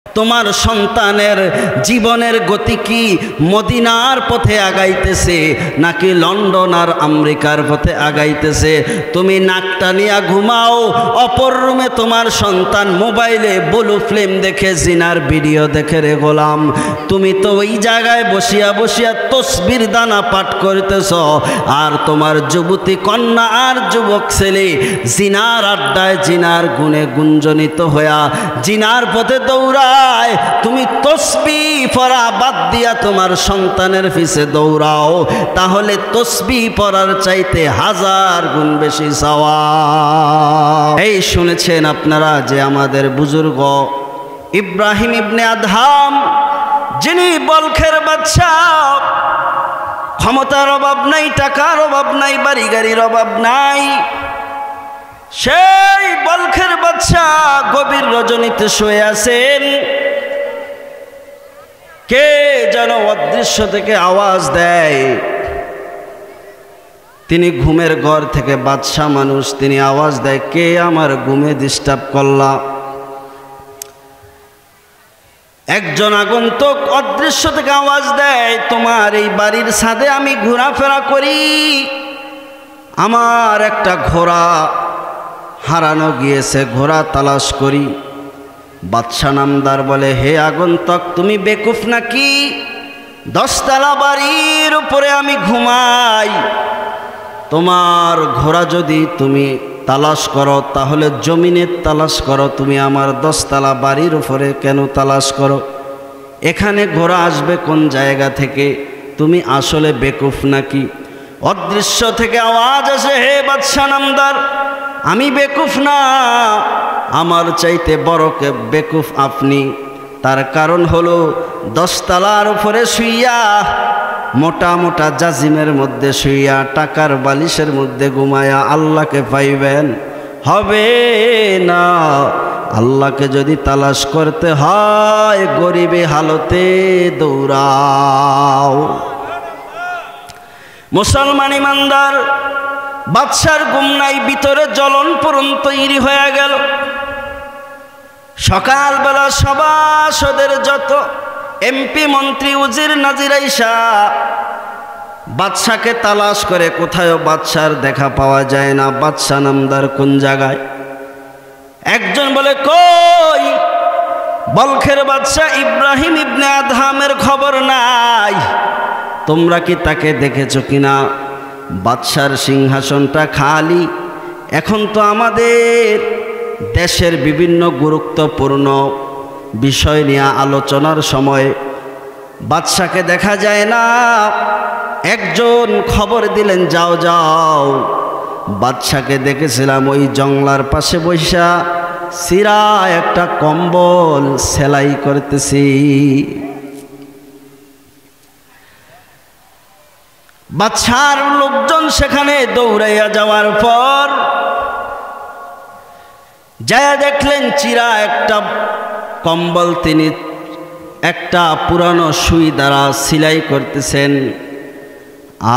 তোমার সন্তানের জীবনের গতি কি মদিনার পথে আগাইতেছে নাকি লন্ডন আর আমেরিকার পথে আগাইতেছে? তুমি নাকটা নিয়ে ঘুমাও, অপর রুমে তোমার সন্তান মোবাইলে ব্লু ফিল্ম দেখে জিনার ভিডিও দেখে রে গোলাম। তুমি তো ওই জায়গায় বসিয়া বসিয়া তসবির দানা পাঠ করতেছ, আর তোমার যুবতী কন্যা আর যুবক ছেলে জিনার আড্ডায় জিনার গুণে গুঞ্জনিত হইয়া জিনার পথে দৌড়া। তুমি তসবিহ পড়া বাদ দিয়া তোমার সন্তানের পিছে দৌড়াও, তাহলে তসবিহ পড়ার চাইতে 1000 গুণ বেশি সওয়াব। এই শুনেছেন আপনারা যে আমাদের বুজুর্গ ইব্রাহিম ইবনে আদহাম, যিনি বলখের বাদশা, ক্ষমতার অভাব নাই, টাকার অভাব নাই, বাড়ি গাড়ির অভাব নাই, সেই বলখের বাদশা গভীর রজনীতে শুয়ে আছেন। কে যেন অদৃশ্য থেকে আওয়াজ দেয়। তিনি ঘুমের ঘর থেকে বাদশা মানুষ, তিনি আওয়াজ দেয়, কে আমার ঘুমে ডিস্টার্ব করলা? একজন আগন্তুক অদৃশ্য থেকে আওয়াজ দেয়, তোমার এই বাড়ির ছাদে আমি ঘোরাফেরা করি, আমার একটা ঘোড়া হারানো গিয়েছে, ঘোড়া তালাশ করি। বাদশা নামদার বলে, হে আগন্তুক, তুমি বেকুফ নাকি? 10 তলা বাড়ির উপরে আমি ঘুমাই, তোমার ঘোড়া যদি তুমি তালাশ করো তাহলে জমিনের তালাশ করো, তুমি আমার 10 তলা বাড়ির উপরে কেন তালাশ করো? এখানে ঘোড়া আসবে কোন জায়গা থেকে? তুমি আসলে বেকুফ নাকি? অদৃশ্য থেকে আওয়াজ আসে, হে বাদশা নামদার, আমি বেকুফ না, আমার চাইতে বড় বেকুফ আপনি। তার কারণ হলো 10 তলার উপরে শুইয়া, মোটা মোটা জাজিমের মধ্যে শুইয়া, টাকার বালিশের মধ্যে ঘুমায়া আল্লাহকে পাইবেন? হবে না। আল্লাহকে যদি তালাশ করতে হয় গরিবে হালতে দৌড়াও। মুসলমান ইমানদার, বাদশার ঘুম নাই, ভিতরে জ্বলন পূরণ তৈরি হয়ে গেল। সকালবেলা সভাসদের যত এমপি মন্ত্রী উজির নাজির আইসা বাদশাকে তালাশ করে, কোথাও বাদশার দেখা পাওয়া যায় না। বাদশা নামদার কোন জায়গায়? একজন বলে, কই বলখের বাদশা ইব্রাহিম ইবনে আদহামের খবর নাই, তোমরা কি তাকে দেখেছো কিনা? বাদশার সিংহাসনটা খালি। এখন তো আমাদের দেশের বিভিন্ন গুরুত্বপূর্ণ বিষয় নিয়ে আলোচনার সময় বাদশাকে দেখা যায় না। একজন খবর দিলেন, যাও যাও, বাদশাকে দেখেছিলাম ওই জংলার পাশে বৈশা সিরা একটা কম্বল সেলাই করতেছি। বাদশার লোকজন সেখানে দৌড়াইয়া যাওয়ার পর যায় দেখলেন চিরা একটা কম্বল তিনি একটা পুরানো সুই দ্বারা সেলাই করতেছেন।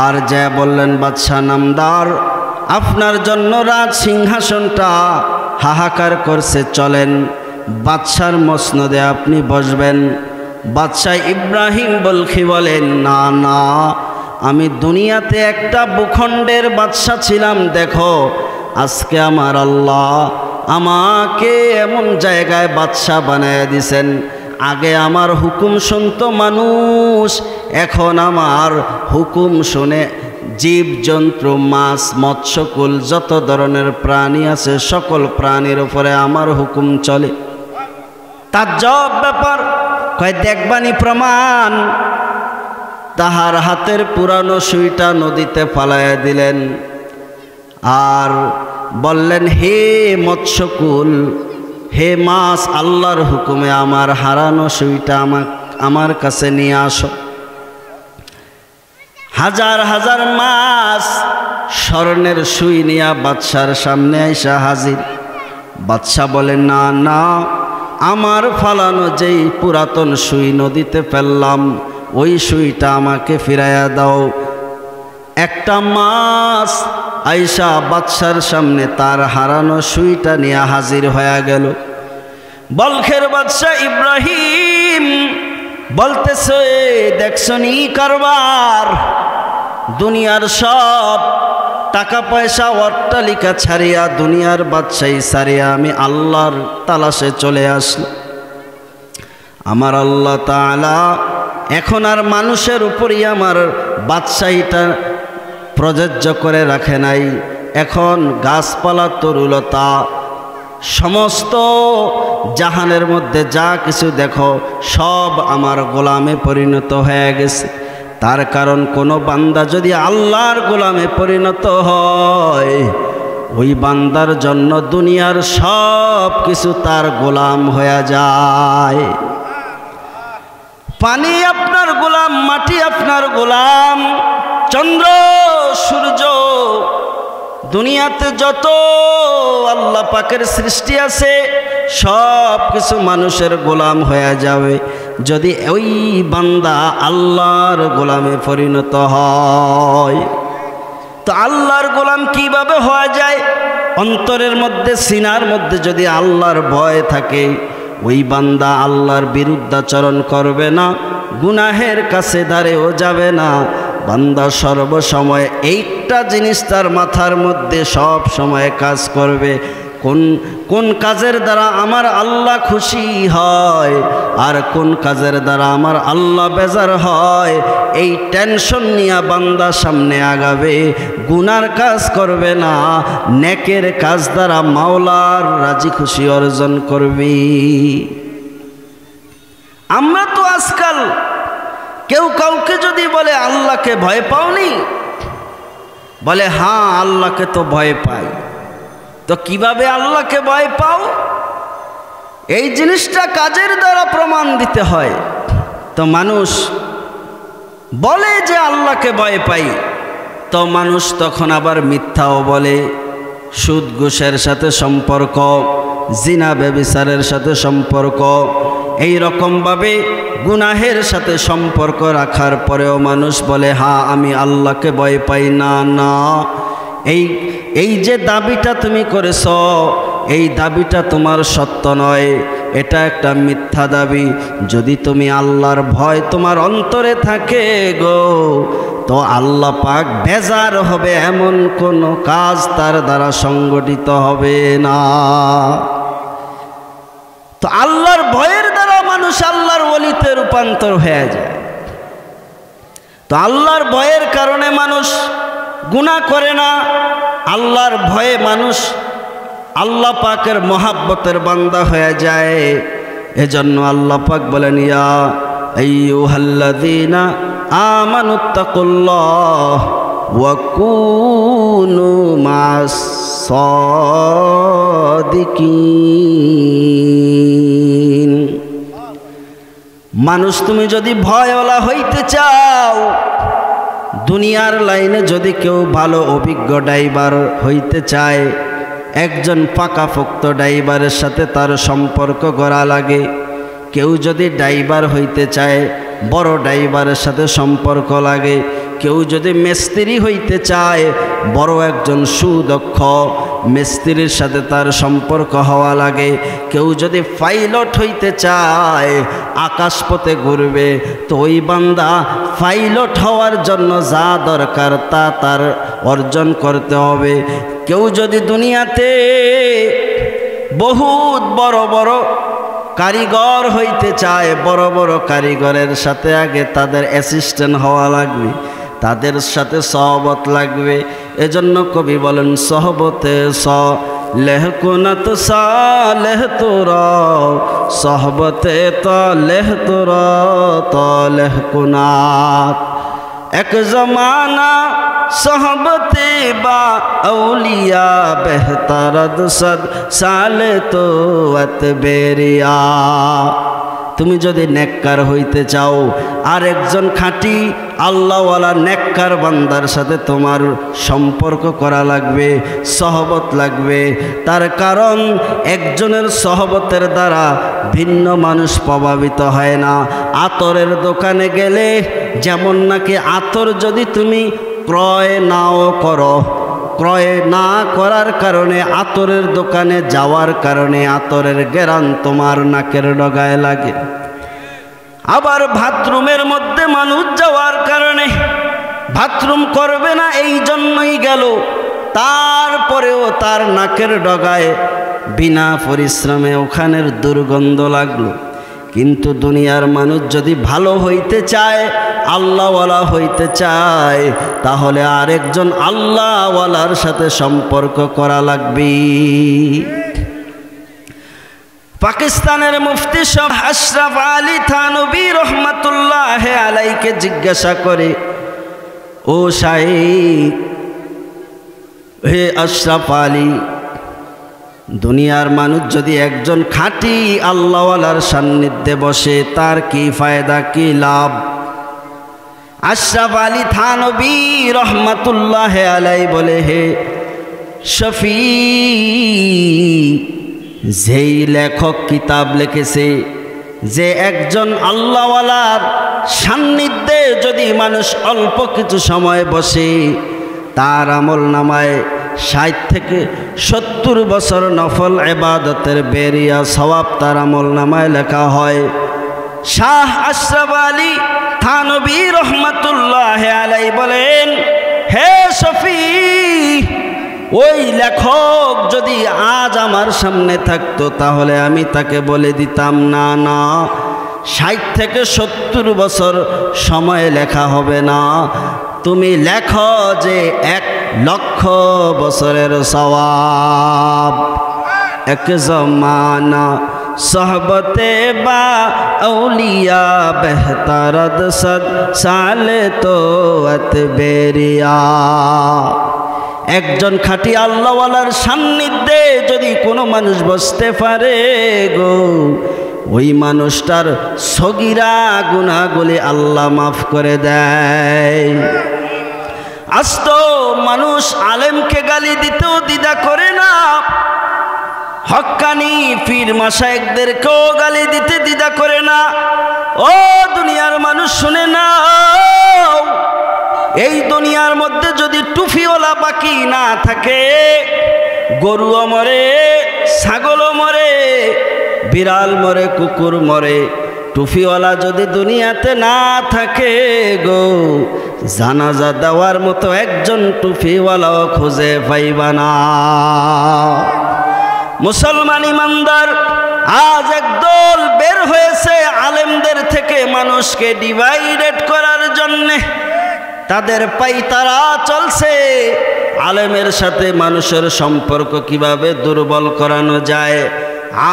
আর যা বললেন, বাদশা নামদার, আপনার জন্য রাজ সিংহাসনটা হাহাকার করছে, চলেন বাদশার মসনদে আপনি বসবেন। বাদশাহ ইব্রাহিম বলখি বলেন, না না, আমি দুনিয়াতে একটা ভূখণ্ডের বাদশা ছিলাম, দেখো আজকে আমার আল্লাহ আমাকে এমন জায়গায় বাদশা বানায় দিছেন। আগে আমার হুকুম শুনতো মানুষ, এখন আমার হুকুম শুনে জীবজন্তু, মাছ, মৎস্যকুল, যত ধরনের প্রাণী আছে সকল প্রাণীর উপরে আমার হুকুম চলে। তার জব ব্যাপার, কয় দেখবানি প্রমাণ। তাহার হাতের পুরানো সুইটা নদীতে ফালাইয়া দিলেন আর বললেন, হে মৎস্যকুল, হে মাছ, আল্লাহর হুকুমে আমার হারানো সুইটা আমার কাছে নিয়ে আসো। হাজার হাজার মাছ স্বর্ণের সুই নিয়ে বাদশার সামনে আইসা হাজির। বাদশা বলেন, না না, আমার ফালানো যেই পুরাতন সুই নদীতে ফেললাম ওই সুইটা আমাকে ফিরাইয়া দাও। একটা মাছ আইসা বাদশার সামনে তার হারানো সুইটা নিয়ে হাজির হয়ে গেল। বলখের বাদশাহ ইব্রাহিম বলতেছে, দেখছনি কারবার, দুনিয়ার সব টাকা পয়সা অট্টালিকা ছাড়িয়া, দুনিয়ার বাদশাহী ছাড়িয়া আমি আল্লাহর তালাশে চলে আসলাম। আমার আল্লাহ তাআলা এখন আর মানুষের উপরই আমার বাদশাহীটা প্রযোজ্য করে রাখে নাই। এখন গাছপালা তরুলতা সমস্ত জাহানের মধ্যে যা কিছু দেখো সব আমার গোলামে পরিণত হয়ে গেছে। তার কারণ কোনো বান্দা যদি আল্লাহর গোলামে পরিণত হয়, ওই বান্দার জন্য দুনিয়ার সব কিছু তার গোলাম হয়ে যায়। পানি আপনার গোলাম, মাটি আপনার গোলাম, চন্দ্র সূর্য, দুনিয়াতে যত আল্লাহ পাকের সৃষ্টি আছে সব কিছু মানুষের গোলাম হয়ে যাবে যদি ওই বান্দা আল্লাহর গোলামে পরিণত হয়। তো আল্লাহর গোলাম কিভাবে হওয়া যায়? অন্তরের মধ্যে, সিনার মধ্যে যদি আল্লাহর ভয় থাকে, ওই বান্দা আল্লাহর বিরুদ্ধাচরণ করবে না, গুনাহের কাছে দাঁড়েও যাবে না। বান্দা সর্বসময় এইটা জিনিস তার মাথার মধ্যে সব সময় কাজ করবে, কোন কাজের দ্বারা আমার আল্লাহ খুশি হয় আর কোন কাজের দ্বারা আমার আল্লাহ বেজার হয়। এই টেনশন নিয়ে বান্দা সামনে আগাবে, গুনার কাজ করবে না, নেকের কাজ দ্বারা মাওলার রাজি খুশি অর্জন করবি। আমরা তো আজকাল কেউ কাউকে যদি বলে আল্লাহকে ভয় পাওনি, বলে হ্যাঁ আল্লাহকে তো ভয় পাই। তো কিভাবে আল্লাহকে ভয় পাও? এই জিনিসটা কাজের দ্বারা প্রমাণ দিতে হয়। তো মানুষ বলে যে আল্লাহকে ভয় পাই, তো মানুষ তখন আবার মিথ্যাও বলে, সুদ ঘুষের সাথে সম্পর্ক, জিনা ব্যভিচারের সাথে সম্পর্ক, এই রকমভাবে গুনাহের সাথে সম্পর্ক রাখার পরেও মানুষ বলে হ্যাঁ আমি আল্লাহকে ভয় পাই না। না, এই যে দাবিটা তুমি করেছ, এই দাবিটা তোমার সত্য নয়, এটা একটা মিথ্যা দাবি। যদি তুমি আল্লাহর ভয় তোমার অন্তরে থাকে গো, তো আল্লাহ পাক বেজার হবে এমন কোনো কাজ তার দ্বারা সংগঠিত হবে না। তো আল্লাহর ভয়ের দ্বারা মানুষ আল্লাহর ওলিতে রূপান্তর হয়ে যায়। তো আল্লাহর ভয়ের কারণে মানুষ গুনাহ করে না, আল্লাহর ভয়ে মানুষ আল্লাহ পাকের মহাব্বতের বান্দা হয়ে যায়। এজন্য আল্লাহ পাক বলেন, ইয়া আইয়ুহাল্লাযীনা আমানুত্তাকুল্লাহ ওয়া কুনু মাস সাদিকিন। মানুষ তুমি যদি ভয়ওয়ালা হইতে চাও, দুনিয়ার লাইনে যদি কেউ ভালো অভিজ্ঞ ড্রাইভার হইতে চায়, একজন পাকাপোক্ত ড্রাইভারের সাথে তার সম্পর্ক গড়া লাগে। কেউ যদি ড্রাইভার হইতে চায়, বড় ড্রাইভারের সাথে সম্পর্ক লাগে। কেউ যদি মিস্ত্রি হইতে চায়, বড় একজন সুদক্ষ মিস্ত্রির সাথে তার সম্পর্ক হওয়া লাগে। কেউ যদি পাইলট হইতে চায়, আকাশপথে ঘুরবে, তো ওই বান্দা পাইলট হওয়ার জন্য যা দরকার তা তার অর্জন করতে হবে। কেউ যদি দুনিয়াতে বহুত বড় বড় কারিগর হইতে চায়, বড় বড় কারিগরের সাথে আগে তাদের অ্যাসিস্ট্যান্ট হওয়া লাগবে, তাদের সাথে সহবত লাগবে। এজন্য কবি বলেন, সহবতে লেহ কুনাত সালেহ তোরা, সহবতে তলেহ তোরা তলেহ কুনাত। এক জমানা সোহবতে বা আউলিয়া বেহতারদ সদ সালে তো বেরিয়া। তুমি যদি নেককার হইতে চাও, আর একজন খাঁটি আল্লাহওয়ালা নেককার বান্দার সাথে তোমার সম্পর্ক করা লাগবে, সহবত লাগবে। তার কারণ একজনের সহবতের দ্বারা ভিন্ন মানুষ প্রভাবিত হয় না। আতরের দোকানে গেলে যেমন নাকি আতর যদি তুমি ক্রয় নাও করো, ক্রয় না করার কারণে, আতরের দোকানে যাওয়ার কারণে আতরের ঘ্রাণ তোমার নাকের ডগায় লাগে। আবার বাথরুমের মধ্যে মানুষ যাওয়ার কারণে বাথরুম করবে না, এই জন্যই গেল, তারপরেও তার নাকের ডগায় বিনা পরিশ্রমে ওখানের দুর্গন্ধ লাগলো। কিন্তু দুনিয়ার মানুষ যদি ভালো হইতে চায়, আল্লাহওয়ালা হইতে চায়, তাহলে আরেকজন আল্লাহওয়ালার সাথে সম্পর্ক করা লাগবে। পাকিস্তানের মুফতি সাহেব আশরাফ আলী থানভী রহমাতুল্লাহ আলাইকে জিজ্ঞাসা করে, ও শাইখ, হে আশরাফ আলী, দুনিয়ার মানুষ যদি একজন খাঁটি আল্লাহওয়ালার সান্নিধ্যে বসে তার কি ফায়দা, কি লাভ? আশরাফ আলী থানভী রহমাতুল্লাহ আলাই বলে, হে শফি, যেই লেখক কিতাব লিখেছে যে একজন আল্লাহওয়ালার সান্নিধ্যে যদি মানুষ অল্প কিছু সময় বসে, তার আমল নামায় 60 থেকে 70 বছর নফল ইবাদতের বেরিয়া সওয়াব তার আমল নামায় লেখা হয়। শাহ আশরাফ আলী থানভী রহমাতুল্লাহ আলাই বলেন, হে শফি, ওই লেখক যদি আজ আমার সামনে থাকতো তাহলে আমি তাকে বলে দিতাম, না না, 60 থেকে 70 বছর সময় লেখা হবে না, তুমি লেখো যে 1,00,000 বছরের সওয়াব। এক জমানা সোহবতে বা আউলিয়া বেহতারদ সদ সালে তো বেরিয়া। একজন খাঁটি আল্লাহওয়ালার সান্নিধ্যে যদি কোনো মানুষ বসতে পারে গো, ওই মানুষটার সগীরা গুনাহগুলি আল্লাহ মাফ করে দেয়। আজ তো মানুষ আলেমকে গালি দিতেও দ্বিধা করে না, হক্কানি পীর মাশায়েখদেরকেও গালি দিতে দ্বিধা করে না। ও দুনিয়ার মানুষ শুনে নাও, এই দুনিয়ার মধ্যে যদি টুপিওয়ালা বাকি না থাকে, গরুও মরে, ছাগলও মরে, বিড়াল মরে, কুকুর মরে, টুপিওয়ালা যদি দুনিয়াতে না থাকে গো, জানাজা দেওয়ার মতো একজন টুপিওয়ালাও খুঁজে পাইবা না। মুসলমান ইমানদার আজ একদল বের হয়েছে আলেমদের থেকে মানুষকে ডিভাইডেড করার জন্যে। তাদের পাইতারা চলছে আলেমের সাথে মানুষের সম্পর্ক কিভাবে দুর্বল করানো যায়,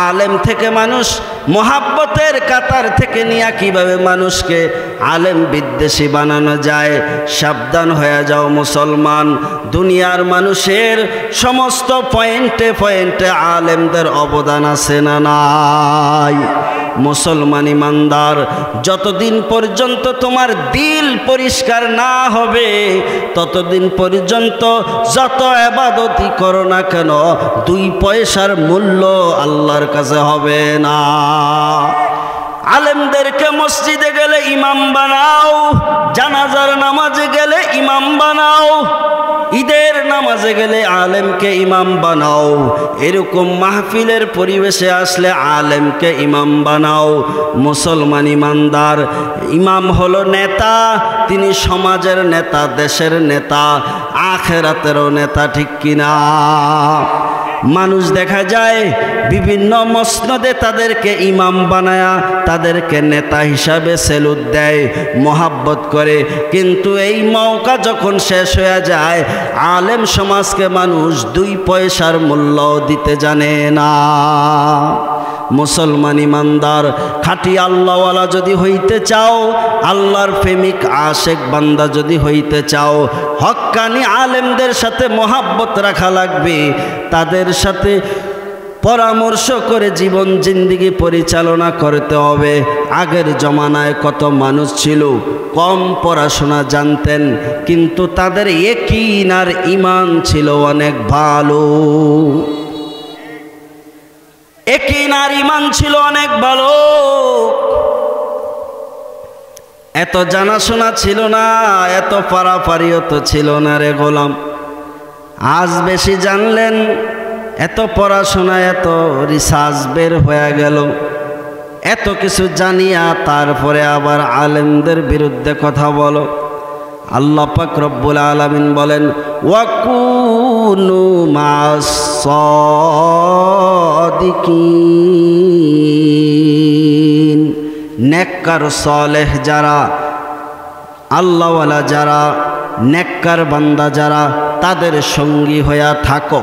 আলেম থেকে মানুষ মোহাব্বতের কাতার থেকে নিয়ে কিভাবে মানুষকে আলেম বিদ্বেষী বানানো যায়। সাবধান হয়ে যাও মুসলমান, দুনিয়ার মানুষের সমস্ত পয়েন্টে পয়েন্টে আলেমদের অবদান আছে না নাই? মুসলমান ইমানদার, যতদিন পর্যন্ত তোমার দিল পরিষ্কার না হবে ততদিন পর্যন্ত যত ইবাদতই করো না কেন 2 পয়সার মূল্য আল্লাহর কাছে হবে না। আলেমদেরকে মসজিদে গেলে ইমাম বানাও, জানাজার নামাজে গেলে ইমাম বানাও, ঈদের নামাজে গেলে আলেমকে ইমাম বানাও, এরকম মাহফিলের পরিবেশে আসলে আলেমকে ইমাম বানাও। মুসলমান ইমানদার, ইমাম হলো নেতা, তিনি সমাজের নেতা, দেশের নেতা, আখিরাতেরও নেতা, ঠিক কিনা? মানুষ দেখা যায় বিভিন্ন মসনদে তাদেরকে ইমাম বানায়া তাদেরকে নেতা হিসাবে সেলুট দেয়, মোহাব্বত করে, কিন্তু এই মৌকা যখন শেষ হয়ে যায় আলেম সমাজকে মানুষ 2 পয়সার মূল্য দিতে জানে না। মুসলমান ইমানদার, খাঁটি আল্লাহওয়ালা যদি হইতে চাও, আল্লাহর প্রেমিক আশেক বান্দা যদি হইতে চাও, হক্কানি আলেমদের সাথে মোহাব্বত রাখা লাগবে, তাদের সাথে পরামর্শ করে জীবন জিন্দিগি পরিচালনা করতে হবে। আগের জমানায় কত মানুষ ছিল কম পড়াশোনা জানতেন, কিন্তু তাদের ইয়াকিন আর ঈমান ছিল অনেক ভালো, ইয়াকিন আর ঈমান ছিল অনেক ভালো। এত জানাশোনা ছিল না, এত পারাপারিও তো ছিল না রে গোলাম। আজ বেশি জানলেন, এত পড়াশোনা, এত রিসার্চ বের হয়ে গেল, এত কিছু জানিয়া তারপরে আবার আলেমদের বিরুদ্ধে কথা বলো। আল্লাহ পাক রব্বুল আলামিন বলেন, ওয়াকুনু মাস সাদিকিন। নেককার সালেহ যারা, আল্লাহওয়ালা যারা, নেককার বান্দা যারা, তাদের সঙ্গী হইয়া থাকো।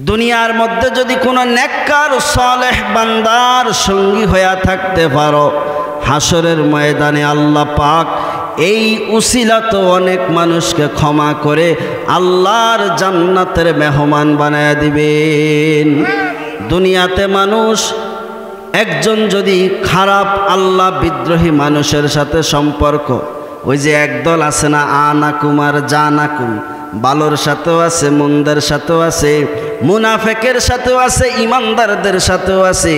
দুনিয়ার মধ্যে যদি কোনো নেককার সালেহ বান্দার সঙ্গী হইয়া থাকতে পারো, হাসরের ময়দানে আল্লাহ পাক এই উসিলা তো অনেক মানুষকে ক্ষমা করে আল্লাহর জান্নাতের মেহমান বানায় দিবেন। দুনিয়াতে মানুষ একজন যদি খারাপ আল্লাহ বিদ্রোহী মানুষের সাথে সম্পর্ক, ওই যে একদল আছে না, আনাকুম আর জানাকুম, ভালোর সাথেও আছে, মন্দের সাথেও আছে, মুনাফেকের সাথেও আছে, ইমানদারদের সাথেও আছে,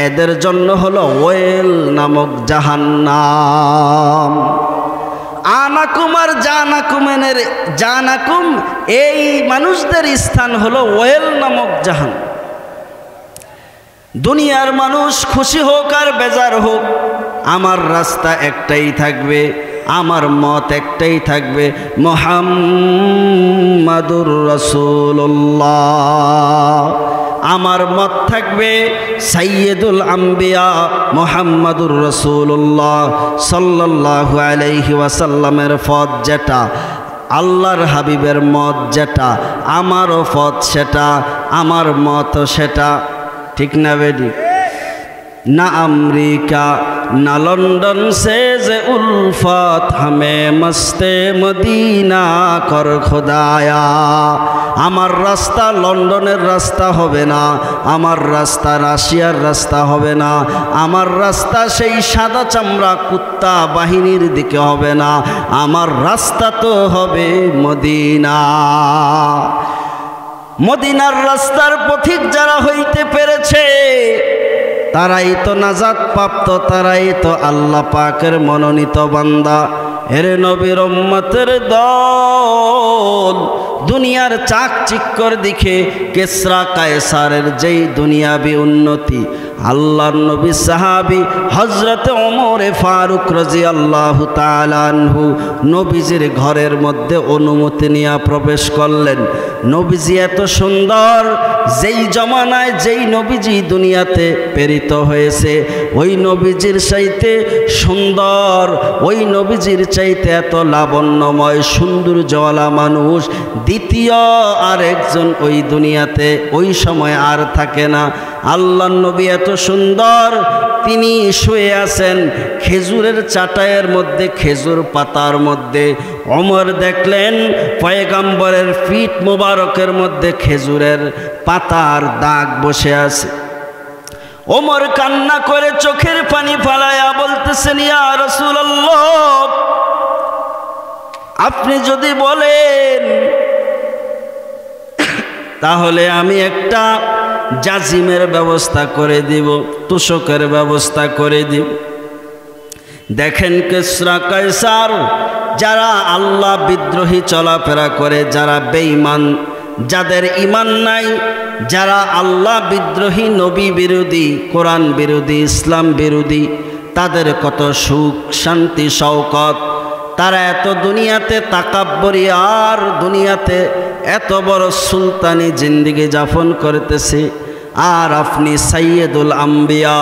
এদের জন্য হলো ওয়েল নামক জাহান্নাম। আনাকুম আর জানাকুম এই মানুষদের স্থান হলো ওয়েল নামক জাহান্নাম। দুনিয়ার মানুষ খুশি হোক আর বেজার হোক, আমার রাস্তা একটাই থাকবে, আমার মত একটাই থাকবে, মুহাম্মাদুর রাসূলুল্লাহ। আমার মত থাকবে সাইয়্যিদুল আম্বিয়া মুহাম্মাদুর রাসূলুল্লাহ সাল্লাল্লাহু আলাইহি ওয়াসাল্লামের পথ যেটা, আল্লাহর হাবিবের মত যেটা, আমারও পথ সেটা, আমার মত সেটা। ঠিক না বেডি? না আমেরিকা না লন্ডন সে যে উলফত, হামে মস্তে মদিনা কর খোদায়া। আমার রাস্তা লন্ডনের রাস্তা হবে না, আমার রাস্তা রাশিয়ার রাস্তা হবে না, আমার রাস্তা সেই সাদা চামড়া কুত্তা বাহিনীর দিকে হবে না, আমার রাস্তা তো হবে মদিনা। মদিনার রাস্তার পথিক যারা হইতে পেরেছে, তারাই তো নাজাত প্রাপ্ত, তারাই তো আল্লাহ পাকের মনোনীত বান্দা। এরে নবীর উম্মতের দল, দুনিয়ার চাকচিক্যর দিকে কেসরা কায়সারের যেই দুনিয়াবি উন্নতি, আল্লাহর নবী সাহাবী হযরত ওমর ফারুক রাদিয়াল্লাহু তাআলা আনহু নবীজির ঘরের মধ্যে অনুমতি নিয়ে প্রবেশ করলেন। নবীজি এত সুন্দর, যেই জমানায় যেই নবীজি দুনিয়াতে প্রেরিত হয়েছে, ওই নবীজির চাইতে সুন্দর, ওই নবীজির চাইতে এত লাবণ্যময় সৌন্দর্যওয়ালা মানুষ দ্বিতীয় আর একজন ওই দুনিয়াতে ওই সময় আর থাকে না। আল্লাহর নবী এত সুন্দর, তিনি শুয়ে আছেন খেজুরের চাটাইয়ের মধ্যে, খেজুর পাতার মধ্যে। ওমর দেখলেন পয়গম্বরের পিঠ মোবারকের মধ্যে খেজুরের পাতার দাগ বসে আছে। ওমর কান্না করে চোখের পানি ফালায়া বলতেছেন, ইয়া রাসূলুল্লাহ, আপনি যদি বলেন তাহলে আমি একটা জাজিমের ব্যবস্থা করে দিব, তুষকের ব্যবস্থা করে দিব। দেখেন কিসরা কায়সার যারা আল্লাহ বিদ্রোহী চলাফেরা করে, যারা বেঈমান, যাদের ঈমান নাই, যারা আল্লাহ বিদ্রোহী, নবী বিরোধী, কোরআন বিরোধী, ইসলাম বিরোধী, তাদের কত সুখ শান্তি শওকত। তারা এত দুনিয়াতে তাকাব্বরি আর দুনিয়াতে এত বড় সুলতানি জিন্দিগি যাপন করতেছে। আর আপনি সাইয়্যিদুল আম্বিয়া,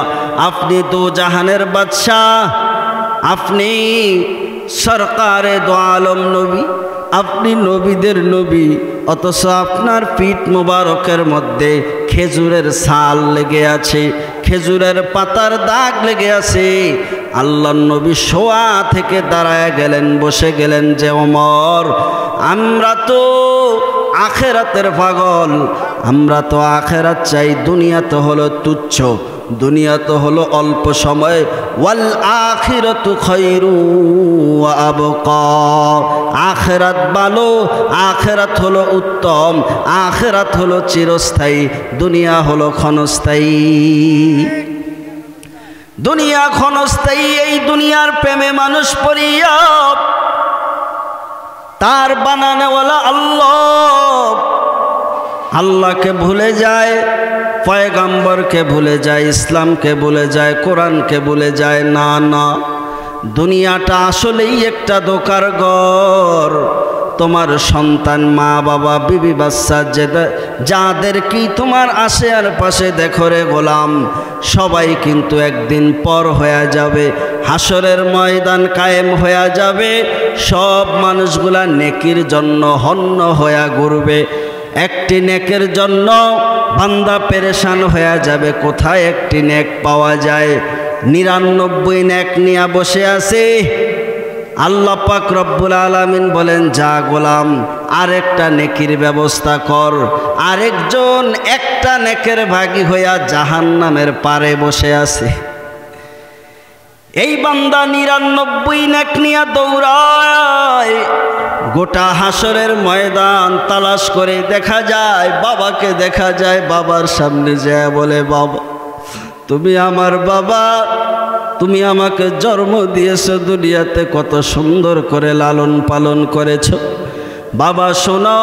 আপনি দু জাহানের বাদশাহ, আপনি সরকারে দো আলম নবী, আপনি নবীদের নবী, অথচ আপনার পিঠ মোবারকের মধ্যে খেজুরের ছাল লেগে আছে, খেজুরের পাতার দাগ লেগে আছে। আল্লাহর নবী শোয়া থেকে দাঁড়ায় গেলেন, বসে গেলেন যে ওমর, আমরা তো আখেরাতের পাগল, আমরা তো আখেরাত চাই, দুনিয়া তো হলো তুচ্ছ, দুনিয়া তো হলো অল্প সময়। ওয়াল আখিরাতু খায়রু ওয়া আবকা, আখেরাত ভালো, আখেরাত হলো উত্তম, আখেরাত হলো চিরস্থায়ী, দুনিয়া হলো ক্ষণস্থায়ী। দুনিয়া ক্ষণস্থায়ী, এই দুনিয়ার প্রেমে মানুষ পড়িয়া তার বানানেওয়ালা আল্লাহ, আল্লাহকে ভুলে যায়, পয়গম্বরকে ভুলে যায়, ইসলামকে ভুলে যায়, কোরআনকে ভুলে যায়। না না, দুনিয়াটা আসলেই একটা ধোঁকার ঘর। তোমার সন্তান, মা বাবা, বিবি বাচ্চা যাদের কি তোমার আশে আর পাশে দেখো রে গোলাম, সবাই কিন্তু একদিন পর হয়ে যাবে। হাসরের ময়দান কায়েম হয়ে যাবে। সব মানুষগুলা নেকির জন্য হন্য হয়ে ঘুরবে। একটি নেকের জন্য বান্দা পেরেশান হয়ে যাবে, কোথায় একটি নেক পাওয়া যায়। 99 নেক নিয়ে বসে আছে। আল্লাহ পাক রব্বুল আলামিন বলেন, যা গোলাম আরেকটা নেকির ব্যবস্থা কর। আরেকজন একটা নেকের ভাগী হইয়া জাহান্নামের পারে বসে আছে। এই বান্দা 99 নেক নিয়ে দৌড়ায়। গোটা হাসরের ময়দান তালাশ করে দেখা যায়, বাবাকে দেখা যায়। বাবার সামনে যায় বলে, বাবা তুমি আমার বাবা, তুমি আমাকে জন্ম দিয়েছো, দুনিয়াতে কত সুন্দর করে লালন পালন করেছ। বাবা শোনো,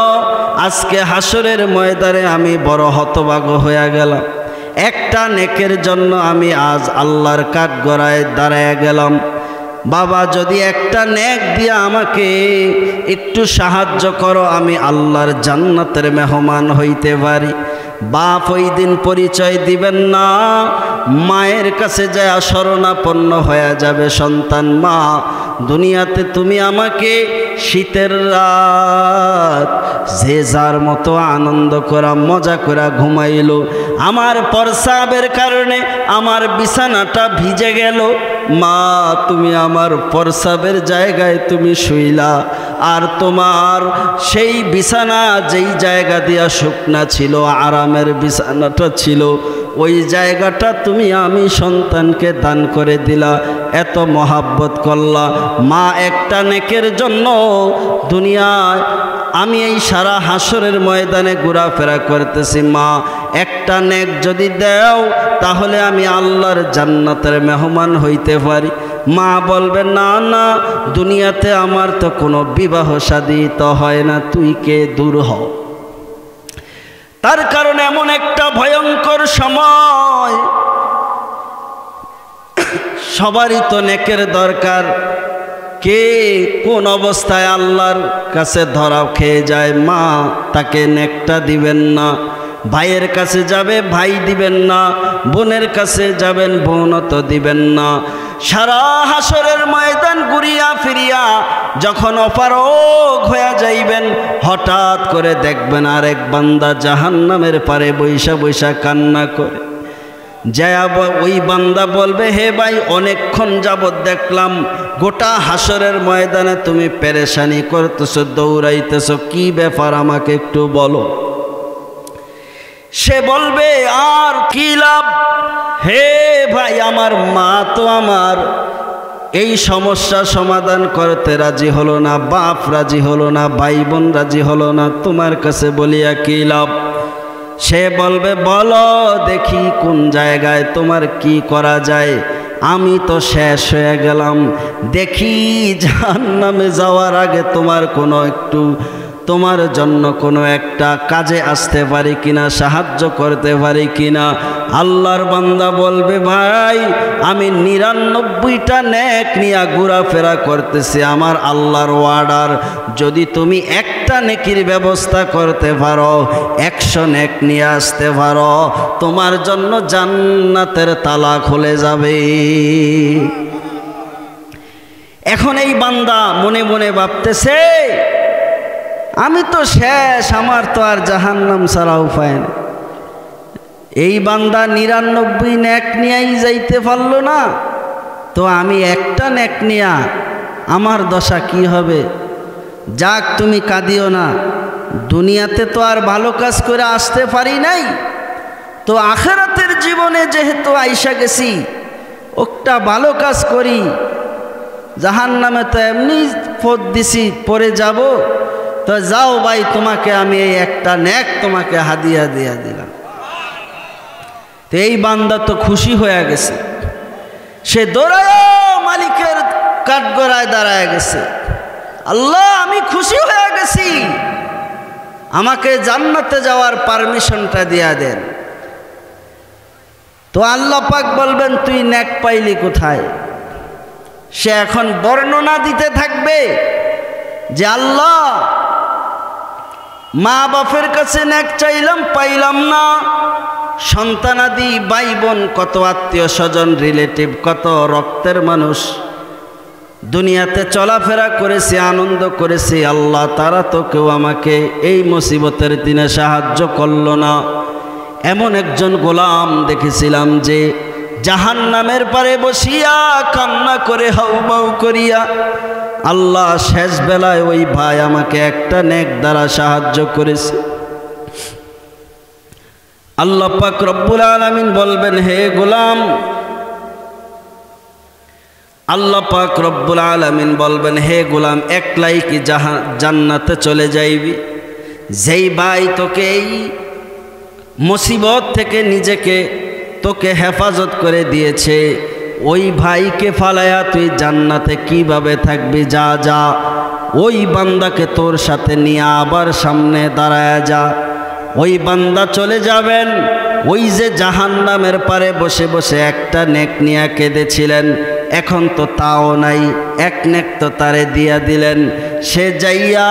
আজকে হাসরের ময়দানে আমি বড় হতভাগ্য হয়ে গেলাম। একটা নেকের জন্য আমি আজ আল্লাহর কাঠগড়ায় দাঁড়ায় গেলাম। বাবা যদি একটা নেক দিয়ে আমাকে একটু সাহায্য করো, আমি আল্লাহর জান্নাতের মেহমান হইতে পারি। বাপ ওই দিন পরিচয় দিবেন না, মায়ের কাছে যায় শরণাপন্ন হয়ে যাবে সন্তান। মা, দুনিয়াতে তুমি আমাকে শীতের রাত যে যার মতো আনন্দ করা, মজা করা ঘুমাইলো। আমার প্রস্রাবের কারণে আমার বিছানাটা ভিজে গেল। মা, তুমি আমার প্রস্রাবের জায়গায় তুমি শুইলা, আর তোমার সেই বিছানা যেই জায়গা দিয়া শুকনা ছিল, আরামের বিছানাটা ছিল, ওই জায়গাটা তুমি আমি সন্তানকে দান করে দিলা। এত মহাব্বত করলা। মা, একটা নেকের জন্য দুনিয়ায় আমি এই সারা হাসরের ময়দানে ঘোরাফেরা করতেছি। মা, একটা নেক যদি দাও তাহলে আমি আল্লাহর জান্নাতের মেহমান হইতে পারি। মা বলবে, না না, দুনিয়াতে আমার তো কোনো বিবাহ শাদী তো হয় না, তুই কে, দূর হ। তার কারণে এমন একটা ভয়ঙ্কর সময়, সবারই তো নেকের দরকার। কে কোন অবস্থায় আল্লাহর কাছে ধরা খেয়ে যায়, মা তাকে নেকটা দিবেন না। ভাইয়ের কাছে যাবে, ভাই দিবেন না। বোনের কাছে যাবেন, বোনও তো দিবেন না। সারা হাসরের ময়দান ঘুরিয়া ফিরিয়া যখন অপারগ হয়ে যাইবেন, হঠাৎ করে দেখবেন আরেক বান্দা জাহান্নামের পারে বৈশা বৈশা কান্না করে। যায়া ওই বান্দা বলবে, হে ভাই, অনেকক্ষণ যাবৎ দেখলাম গোটা হাসরের ময়দানে তুমি পেরেশানি করতেছো, দৌড়াইতেছো, কি ব্যাপার আমাকে একটু বলো। সে বলবে, আর কি লাভ, হে ভাই, আমার মা তো আমার এই সমস্যা সমাধান করতে রাজি হলো না, বাপ রাজি হলো না, ভাই বোন রাজি হলো না, তোমার কাছে বলিয়া কি লাভ। সে বলবে, বলো দেখি কোন জায়গায় তোমার কি করা যায়। আমি তো শেষ হয়ে গেলাম, দেখি জাহান্নামে যাওয়ার আগে তোমার জন্য কোনো একটা কাজে আসতে পারি কিনা, সাহায্য করতে পারি কিনা। আল্লাহর বান্দা বলবে, ভাই আমি 99টা নেক নিয়ে ঘোরাফেরা করতেছি, আমার আল্লাহর ওয়ার্ডার, যদি তুমি একটা নেকির ব্যবস্থা করতে পারো, 100 নেক নিয়ে আসতে পারো, তোমার জন্য জান্নাতের তালা খুলে যাবে। এখন এই বান্দা মনে মনে ভাবতেছে, আমি তো শেষ, আমার তো আর জাহান্নাম ছাড়া উপায় না। এই বান্দা 99 নেক নিয়েই যাইতে পারলো না, তো আমি একটা নেক নিয়া আমার দশা কি হবে। যাক, তুমি কাঁদিও না, দুনিয়াতে তো আর ভালো কাজ করে আসতে পারি নাই, তো আখিরাতের জীবনে যেহেতু আইসা গেছি, একটা ভালো কাজ করি। জাহান্নামে তো এমনি পথ দিছি, পরে যাব, তো যাও ভাই, তোমাকে আমি এই একটা নেক তোমাকে হাদিয়া দিয়া দিলাম। তো এই বান্দা তো খুশি হয়ে গেছে, সে দৌড়ায় মালিকের কাঠগড়ায় দাঁড়ায় গেছে। আল্লাহ আমি খুশি হয়ে গেছি, আমাকে জান্নাতে যাওয়ার পারমিশনটা দিয়া দেন। তো আল্লাহ পাক বলবেন তুই নেক পাইলি কোথায়? সে এখন বর্ণনা দিতে থাকবে যে আল্লাহ মা বাপের কাছে নেক চাইলাম, পাইলাম না, সন্তানাদি ভাই বোন কত আত্মীয় স্বজন রিলেটিভ কত রক্তের মানুষ দুনিয়াতে চলাফেরা করেছে, আনন্দ করেছে, আল্লাহ তারা তো কেউ আমাকে এই মুসিবতের দিনে সাহায্য করল না। এমন একজন গোলাম দেখেছিলাম যে জাহান্নামের পারে বসিয়া কান্না করে হাউমাউ করিয়া, আল্লাহ শেষ বেলায় ওই ভাই আমাকে একটা নেক দ্বারা সাহায্য করেছে। আল্লাহ পাক রব্বুল আলামিন বলবেন হে গোলাম, আল্লাহ পাক রব্বুল আলামিন বলবেন হে গোলাম একলাই কি জান্নাতে চলে যাইবি? যেই ভাই তোকে এই মুসিবত থেকে নিজেকে তোকে হেফাজত করে দিয়েছে, ওই ভাইকে ফালায়া তুই জান্নাতে কিভাবে থাকবি? যা যা ওই বান্দাকে তোর সাথে নিয়ে আবার সামনে দাঁড়ায়া যা। ওই বান্দা চলে যাবেন, ওই যে জাহান্নামের পারে বসে বসে একটা নেক নিয়ে কেঁদেছিলেন, এখন তো তাও নাই, এক নেক তো তারে দিয়া দিলেন। সে যাইয়া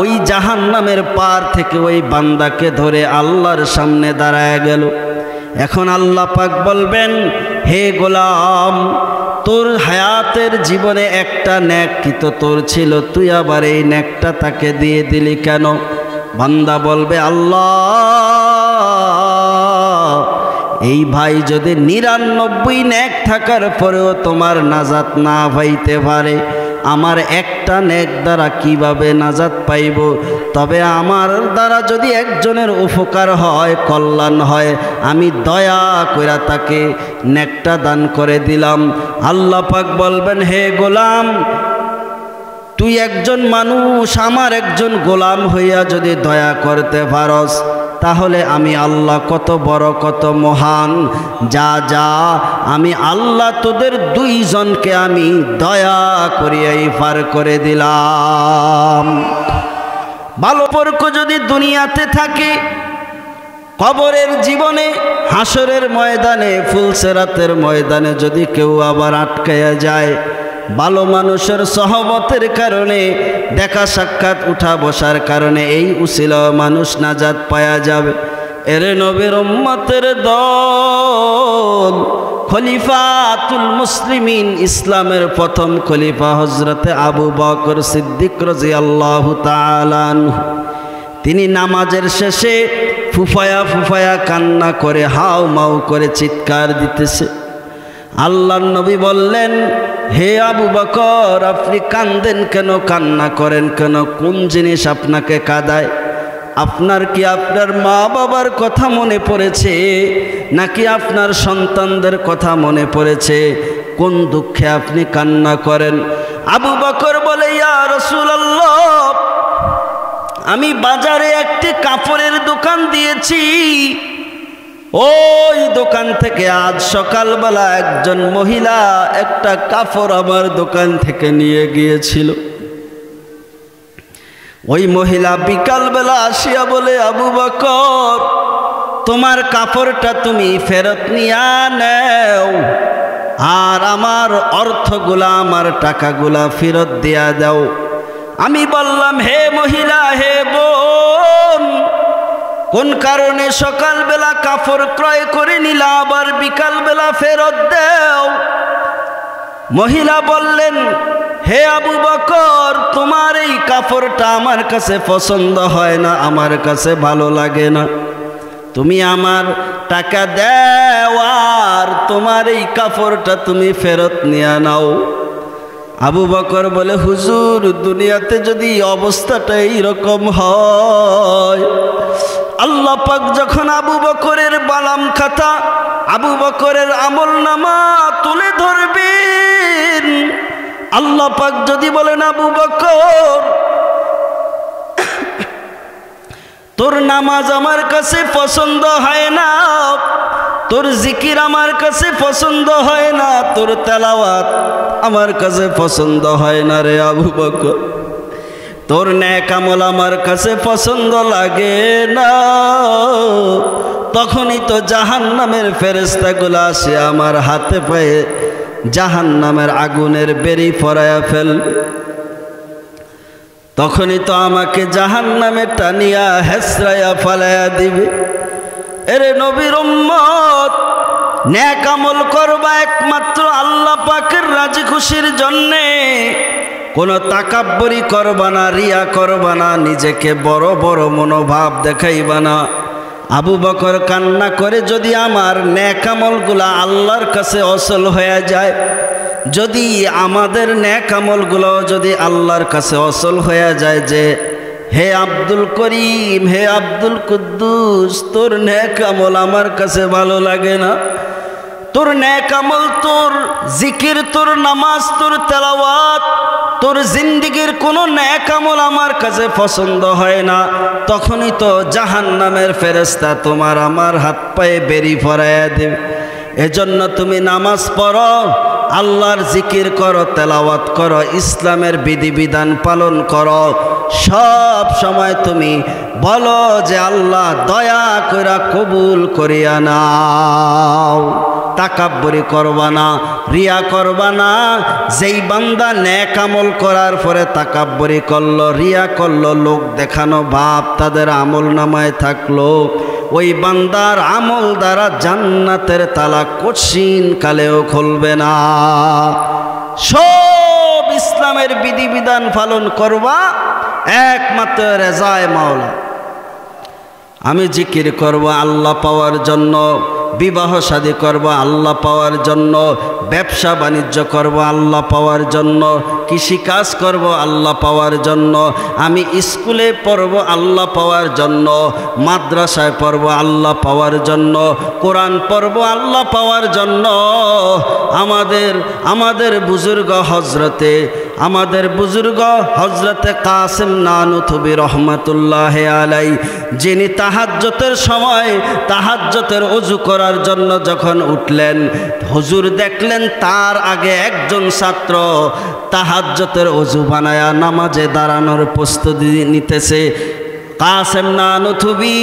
ওই জাহান্নামের পার থেকে ওই বান্দাকে ধরে আল্লাহর সামনে দাঁড়ায় গেল। এখন আল্লাহ পাক বলবেন হে গোলাম, তোর হায়াতের জীবনে একটা নেক কি তো তোর ছিল, তুই আবার এই নেকটা তাকে দিয়ে দিলি কেন? বান্দা বলবে আল্লাহ, এই ভাই যদি 99 নেক থাকার পরেও তোমার নাজাত না পাইতে পারে, আমার একটা নেক দ্বারা কিভাবে নাজাত পাইব? তবে আমার দ্বারা যদি একজনের উপকার হয়, কল্যাণ হয়, আমি দয়া কইরা তাকে নেকটা দান করে দিলাম। আল্লাহ পাক বলবেন হে গোলাম, তুই একজন মানুষ, আমার একজন গোলাম হইয়া যদি দয়া করতে পারস, তাহলে আমি আল্লাহ কত বড় কত মহান। যা যা আমি আল্লাহ তোদের দুইজনকে আমি দয়া করিয়াই পার করে দিলাম। ভালো সম্পর্ক যদি দুনিয়াতে থাকে, কবরের জীবনে, হাসরের ময়দানে, ফুলসেরাতের ময়দানে যদি কেউ আবার আটকায়া যায়, ভালো মানুষের সহবতের কারণে, দেখা সাক্ষাৎ উঠা বসার কারণে এই উসিলা মানুষ নাজাত পায়া যাবে। এরে নবীর উম্মতের দল, খলিফাতুল মুসলিমিন, ইসলামের প্রথম খলিফা হযরতে আবু বকর সিদ্দিক রাদিয়াল্লাহু তাআলা আনহু, তিনি নামাজের শেষে ফুফায়া ফুফায়া কান্না করে হাউ মাউ করে চিৎকার দিতেছে। আল্লাহর নবী বললেন হে আবু বকর, আপনি কান্দেন কেন, কান্না করেন কেন, কোন জিনিস আপনাকে কাঁদায়? আপনার কি আপনার মা বাবার কথা মনে পড়েছে, নাকি আপনার সন্তানদের কথা মনে পড়েছে? কোন দুঃখে আপনি কান্না করেন? আবু বকর বলে ইয়া রাসূলুল্লাহ, আমি বাজারে একটি কাপড়ের দোকান দিয়েছি, ওই দোকান থেকে আজ সকালবেলা একজন মহিলা একটা কাপড় আমার দোকান থেকে নিয়ে গিয়েছিল। ওই মহিলা বিকালবেলা আসিয়া বলে আবু বকর, তোমার কাপড়টা তুমি ফেরত নিয়া নেও, আর আমার অর্থগুলা, আমার টাকাগুলা ফেরত দিয়া দাও। আমি বললাম হে মহিলা, হে বোন, কোন কারণে সকালবেলা কাপড় ক্রয় করে নিলা আবার বিকালবেলা ফেরত দাও? মহিলা বললেন হে আবু বকর, তোমার এই কাপড়টা আমার কাছে পছন্দ হয় না, আমার কাছে ভালো লাগে না, তুমি আমার টাকা দাও আর তোমার এই কাপড়টা তুমি ফেরত নিয়ে নাও। আবু বকর বলে হুজুর, দুনিয়াতে যদি অবস্থাটা এইরকম হয়, আল্লাহ পাক যখন আবু বকরের বালাম খাতা, আবু বকরের আমল নামা তুলে ধরবেন, আল্লাহ পাক যদি বলেন আবু বকর, তোর নামাজ আমার কাছে পছন্দ হয় না, তোর জিকির আমার কাছে পছন্দ হয় না, তোর তেলাওয়াত আমার কাছে পছন্দ হয় না রে আবু বকর, তোর নেক আমল আমার কাছে পছন্দ লাগে না, তখনই তো জাহান্নামের ফেরেশতাগুলো আসে আমার হাতে পায়ে জাহান্নামের আগুনের বেরি পরায়া ফেলবে। তখনই তো আমাকে জাহান্নামে টানিয়া হেসরাইয়া ফালাইয়া দিবে। এরে নবীর উম্মত, নেক আমল করবা একমাত্র আল্লাহ পাকের রাজি খুশির জন্যে। কোনো তাকাব্বুরি করবা না, রিয়া করবা না, নিজেকে বড় বড় মনোভাব দেখাইবা না। আবু বকর কান্না করে, যদি আমার নেক আমলগুলা আল্লাহর কাছে অসল হয়ে যায়, যদি আমাদের নেক আমলগুলো যদি আল্লাহর কাছে অসল হয়ে যায়, যে হে আব্দুল করিম, হে আব্দুল কুদ্দুস, তোর নেক আমল আমার কাছে ভালো লাগে না, তোর নেক আমল, তোর জিকির, তোর নামাজ, তোর তেলাওয়াত, তোর জিন্দিগির কোনো নেক আমল আমার কাছে পছন্দ হয় না, তখনই তো জাহান্নামের ফেরেশতা তোমার আমার হাত পায়ে বেরি পরাইয়া দেবে। এজন্য তুমি নামাজ পড়ো, আল্লাহর জিকির করো, তেলাওয়াত করো, ইসলামের বিধিবিধান পালন করো, সব সময় তুমি বলো যে আল্লাহ দয়া কইরা কবুল করিয়া নাও। তাকাব্বুরি করবা না, রিয়া করবা না। যেই বান্দা নেক আমল করার পরে তাকাব্বুরি করলো, রিয়া করলো, লোক দেখানো ভাব তাদের আমল নামায় থাকলো, ওই বান্দার আমল দ্বারা জান্নাতের তালা কঠিন কালেও খুলবে না। সব ইসলামের বিধিবিধান পালন করবা একমাত্র রেজায়ে মাওলা। আমি জিকির করব আল্লাহ পাওয়ার জন্য, বিবাহ শাদী করব আল্লাহ পাওয়ার জন্য, ব্যবসা বাণিজ্য করব আল্লাহ পাওয়ার জন্য, কৃষিকাজ করব আল্লাহ পাওয়ার জন্য, আমি স্কুলে পড়ব আল্লাহ পাওয়ার জন্য, মাদ্রাসায় পড়ব আল্লাহ পাওয়ার জন্য, কোরআন পড়ব আল্লাহ পাওয়ার জন্য। আমাদের বুজুর্গ হজরতে কাসেম নানুতুবি রহমাতুল্লাহ আলাই, যিনি তাহাজ্জুদের সময় তাহাজ্জুদের ওযু করার জন্য যখন উঠলেন, হুজুর দেখলেন তার আগে একজন ছাত্র তাহাজ্জুদের ওযু বানায়া নামাজে দাঁড়ানোর প্রস্তুতি নিতেছে। কাসেম নানুতুবি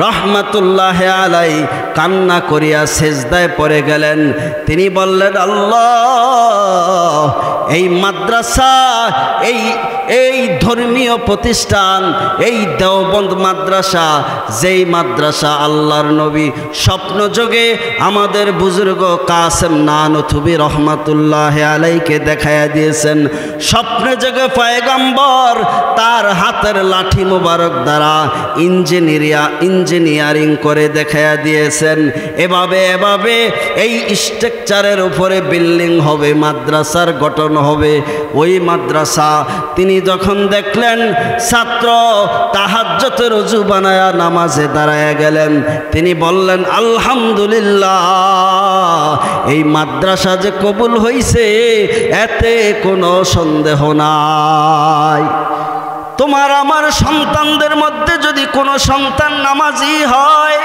রহমাতুল্লাহ আলাই কান্না করিয়া সেজদায় পড়ে গেলেন। তিনি বললেন, আল্লাহ, এই মাদ্রাসা, এই ধর্মীয় প্রতিষ্ঠান, এই দেওবন্দ মাদ্রাসা, যেই মাদ্রাসা আল্লাহর নবী স্বপ্নযোগে আমাদের বুজুর্গ কাসেম নানুতুবি রহমাতুল্লাহ আলাইকে দেখাইয়া দিয়েছেন, স্বপ্নযোগে পয়গম্বর তার হাতের লাঠি মোবারক দ্বারা ইঞ্জিনিয়ারিং করে দেখাইয়া দিয়েছেন। এভাবে এই স্ট্রাকচারের উপরে বিল্ডিং হবে, মাদ্রাসার গঠন হবে। ওই মাদ্রাসা তিনি যখন দেখলেন ছাত্র তাহাজ্জুদের ওযু বানায়া নামাজে দাঁড়ায়া গেলেন, তিনি বললেন, আলহামদুলিল্লাহ, এই মাদ্রাসা যে কবুল হইছে এতে কোনো সন্দেহ নাই। তোমার আমার সন্তানদের মধ্যে যদি কোনো সন্তান নামাজি হয়,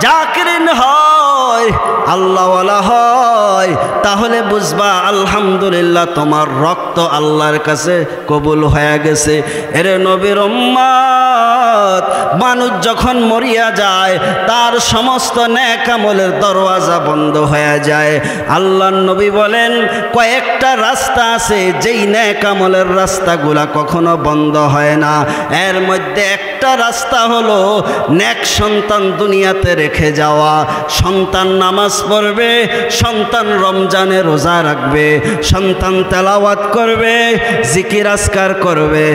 জাকিরিন হয়, আল্লাহওয়ালা হয়, তাহলে বুঝবা আলহামদুলিল্লাহ তোমার রক্ত আল্লাহর কাছে কবুল হয়ে গেছে। এরে নবীর উম্মত, মানুষ যখন মরিয়া যায় তার সমস্ত নেক আমলের দরওয়াজা বন্ধ হয়ে যায়। আল্লাহর নবী বলেন, কয়েকটা রাস্তা আছে যেই নেক আমলের রাস্তাগুলা কখনো বন্ধ হয় না। এর মধ্যে একটা রাস্তা হলো নেক সন্তান দুনিয়াতে রেখে যাওয়া। সন্তান নামাজ পড়বে, সন্তান রমজানে রোজা রাখবে, সন্তান তেলাওয়াত করবে, জিকির আজকার করবে,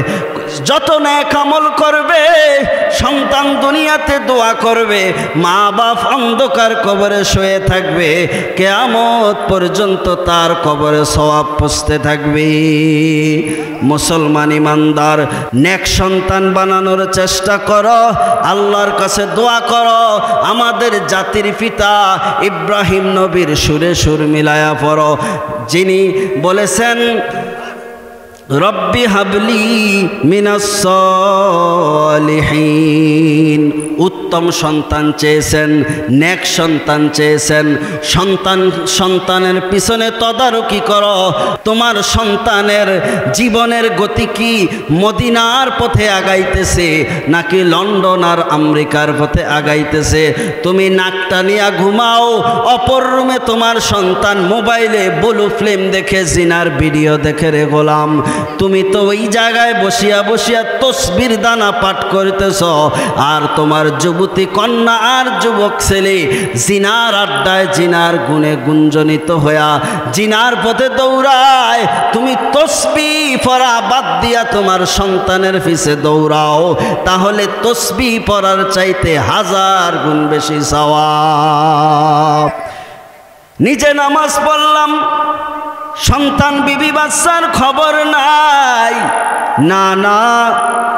যত নেক আমল করবে, সন্তান দুনিয়াতে দোয়া করবে, মা বাপ অন্ধকার কবরে শুয়ে থাকবে, কিয়ামত পর্যন্ত তার কবরে সওয়াব পৌঁছতে থাকবে। মুসলমান ইমানদার, নেক সন্তান বানানোর চেষ্টা করো, আল্লাহর কাছে দোয়া করো। আমাদের জাতির পিতা ইব্রাহিম নবীর সুরে সুর মিলায়া পড়ো, যিনি বলেছেন, রব্বি হাবলি মিনাস সালিহিন। উত্তম সন্তান চেয়েছেন, নেক সন্তান চেয়েছেন, সন্তানের পিছনে তদারকি করো। তোমার সন্তানের জীবনের গতি কি মদিনার পথে আগাইতেছে নাকি লন্ডন আর আমেরিকার পথে আগাইতেছে? তুমি নাকটা নিয়ে ঘুমাও, অপর রুমে তোমার সন্তান মোবাইলে ব্লু ফিল্ম দেখে জিনার ভিডিও দেখে রে গোলাম। তুমি তো ওই জায়গায় বসিয়া বসিয়া তসবির দানা পাঠ করতেছ, আর তোমার যুবতী কন্যা আর যুবক ছেলে জিনার আড্ডায় জিনার গুণে গুঞ্জনিত হইয়া জিনার পথে দৌড়ায়। তুমি তসবিহ পড়া বাদ দিয়া তোমার সন্তানের পিছে দৌড়াও, তাহলে তসবিহ পড়ার চাইতে 1000 গুণ বেশি সওয়াব। নিজে নামাজ পড়লাম, সন্তান বিবি বাচ্চার খবর নাই। না না,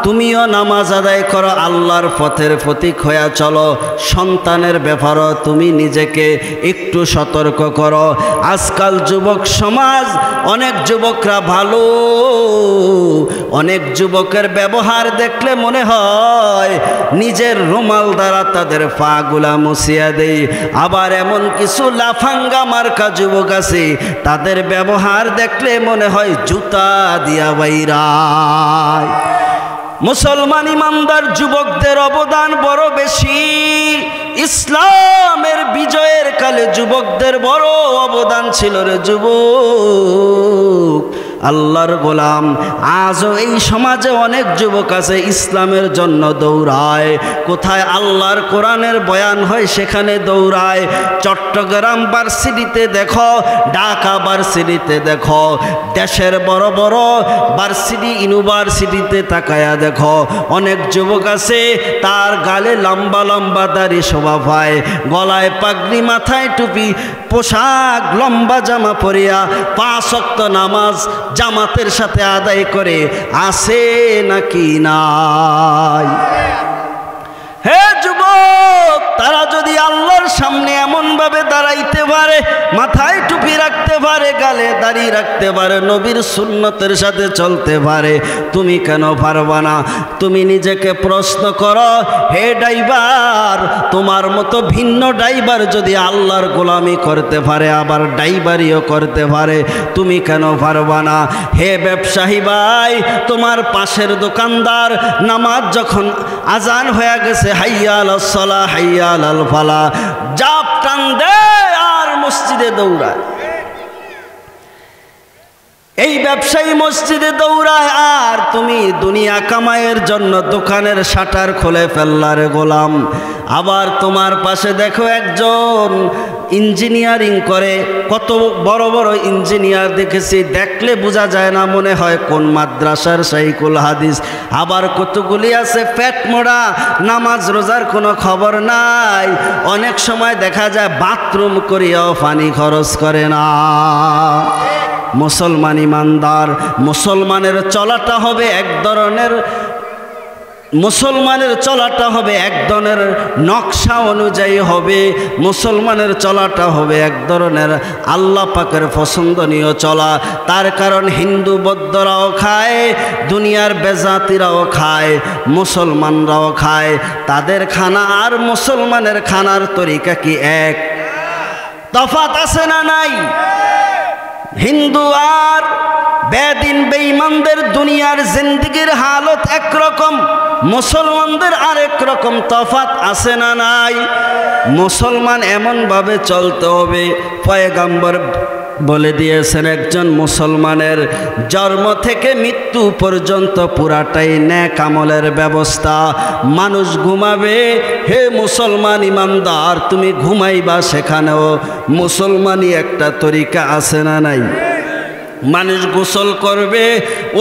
তুমিও নামাজ আদায় করো, আল্লাহর পথের প্রতীক হইয়া চলো। সন্তানের ব্যাপারও তুমি নিজেকে একটু সতর্ক করো। আজকাল যুবক সমাজ, অনেক যুবকরা ভালো, অনেক যুবকের ব্যবহার দেখলে মনে হয় নিজের রুমাল দ্বারা তাদের পা গুলা মুছিয়া দেই। আবার এমন কিছু লাফাঙ্গা মার্কা যুবক আছে, তাদের ব্যবহার দেখলে মনে হয় জুতা দিয়া বাইরায়। মুসলমান ইমানদার যুবকদের অবদান বড় বেশি। ইসলামের বিজয়ের কালে যুবকদের বড় অবদান ছিল রে যুবক, আল্লাহর গোলাম। আজও এই সমাজে অনেক যুবক আছে ইসলামের জন্য দৌড়ায়। কোথায় আল্লাহর কোরআনের বয়ান হয় সেখানে দৌড়ায়। চট্টগ্রাম ভার্সিটিতে দেখো, ঢাকা ভার্সিটিতে দেখো, দেশের বড় বড় ভার্সিটি ইউনিভার্সিটিতে তাকায়া দেখো, অনেক যুবক আছে তার গালে লম্বা লম্বা দাড়ি শোভা পায়, গলায় পাগড়ি, মাথায় টুপি, পোশাক লম্বা জামা পরিয়া 5 ওয়াক্ত নামাজ জামাতের সাথে আদায় করে, আছে নাকি নাই? হে যুবক, তারা যদি আল্লাহর সামনে এমন ভাবে দাঁড়াইতে পারে, মাথায় টুপি রাখতে পারে, গালে দাড়ি রাখতে পারে, নবীর সুন্নতের সাথে চলতে পারে, তুমি কেন পারবা না? তুমি নিজেকে প্রশ্ন করো। হে ড্রাইভার, তোমার মতো ভিন্ন ড্রাইভার যদি আল্লাহর গোলামি করতে পারে, আবার ড্রাইভারিও করতে পারে, তুমি কেন পারবা না? হে ব্যবসায়ী ভাই, তোমার পাশের দোকানদার নামাজ যখন আজান হয়ে গেছে, হাইয়া আলাস সালাহ হাইয়া আলাল ফালাহ, জাপ টান দে আর মসজিদে দৌড়ায়। এই ব্যবসায়ী মসজিদে দৌড়ায়, আর তুমি দুনিয়া কামাইয়ের জন্য দোকানের শাটার খুলে ফেললার গোলাম। আবার তোমার পাশে দেখো একজন ইঞ্জিনিয়ারিং করে, কত বড় বড় ইঞ্জিনিয়ার দেখেছি, দেখলে বোঝা যায় না, মনে হয় কোন মাদ্রাসার শাইখুল হাদিস। আবার কতগুলি আছে পেট মোড়া, নামাজ রোজার কোনো খবর নাই, অনেক সময় দেখা যায় বাথরুম করিয়াও পানি খরচ করে না। মুসলমান ইমানদার, মুসলমানের চলাটা হবে এক ধরনের, মুসলমানের চলাটা হবে এক ধরনের নকশা অনুযায়ী হবে, মুসলমানের চলাটা হবে এক ধরনের আল্লাহ পাকের পছন্দনীয় চলা। তার কারণ হিন্দু বৌদ্ধরাও খায়, দুনিয়ার বেজাতিরাও খায়, মুসলমানরাও খায়। তাদের খানা আর মুসলমানের খানার তরিকা কি এক? তফাত আছে না নাই? হিন্দু আর বেদিন বেঈমানদের দুনিয়ার জিন্দেগির হালত একরকম, মুসলমানদের আরেক রকম। তফাত আছে না নাই? মুসলমান এমনভাবে চলতে হবে, পয়গম্বর বলে দিয়েছেন একজন মুসলমানের জন্ম থেকে মৃত্যু পর্যন্ত পুরাটাই নেক আমলের ব্যবস্থা। মানুষ ঘুমাবে, হে মুসলমান ইমানদার, তুমি ঘুমাইবা, সেখানেও মুসলমানই একটা তরিকা আছে না নাই? মানুষ গোসল করবে,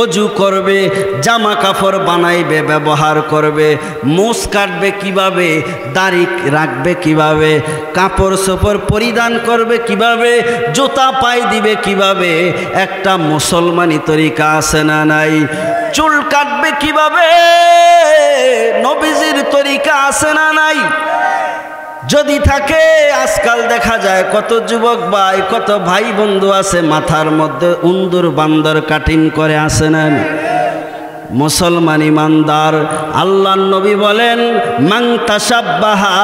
অজু করবে, জামা কাপড় বানাইবে, ব্যবহার করবে, মুছ কাটবে কিভাবে, দাড়ি রাখবে কিভাবে, কাপড় চোপড় পরিধান করবে কিভাবে, জুতা পায়ে দিবে কিভাবে, একটা মুসলমানি তরিকা আছে না নাই? চুল কাটবে কিভাবে, নবীজির তরিকা আছে না নাই? যদি থাকে, আজকাল দেখা যায় কত যুবক ভাই, কত ভাই বন্ধু আছে মাথার মধ্যে উন্দুর বান্দর কাটিং করে, আসে না? মুসলমান ইমানদার। আল্লাহর নবী বলেন, মান তাশাব্বাহা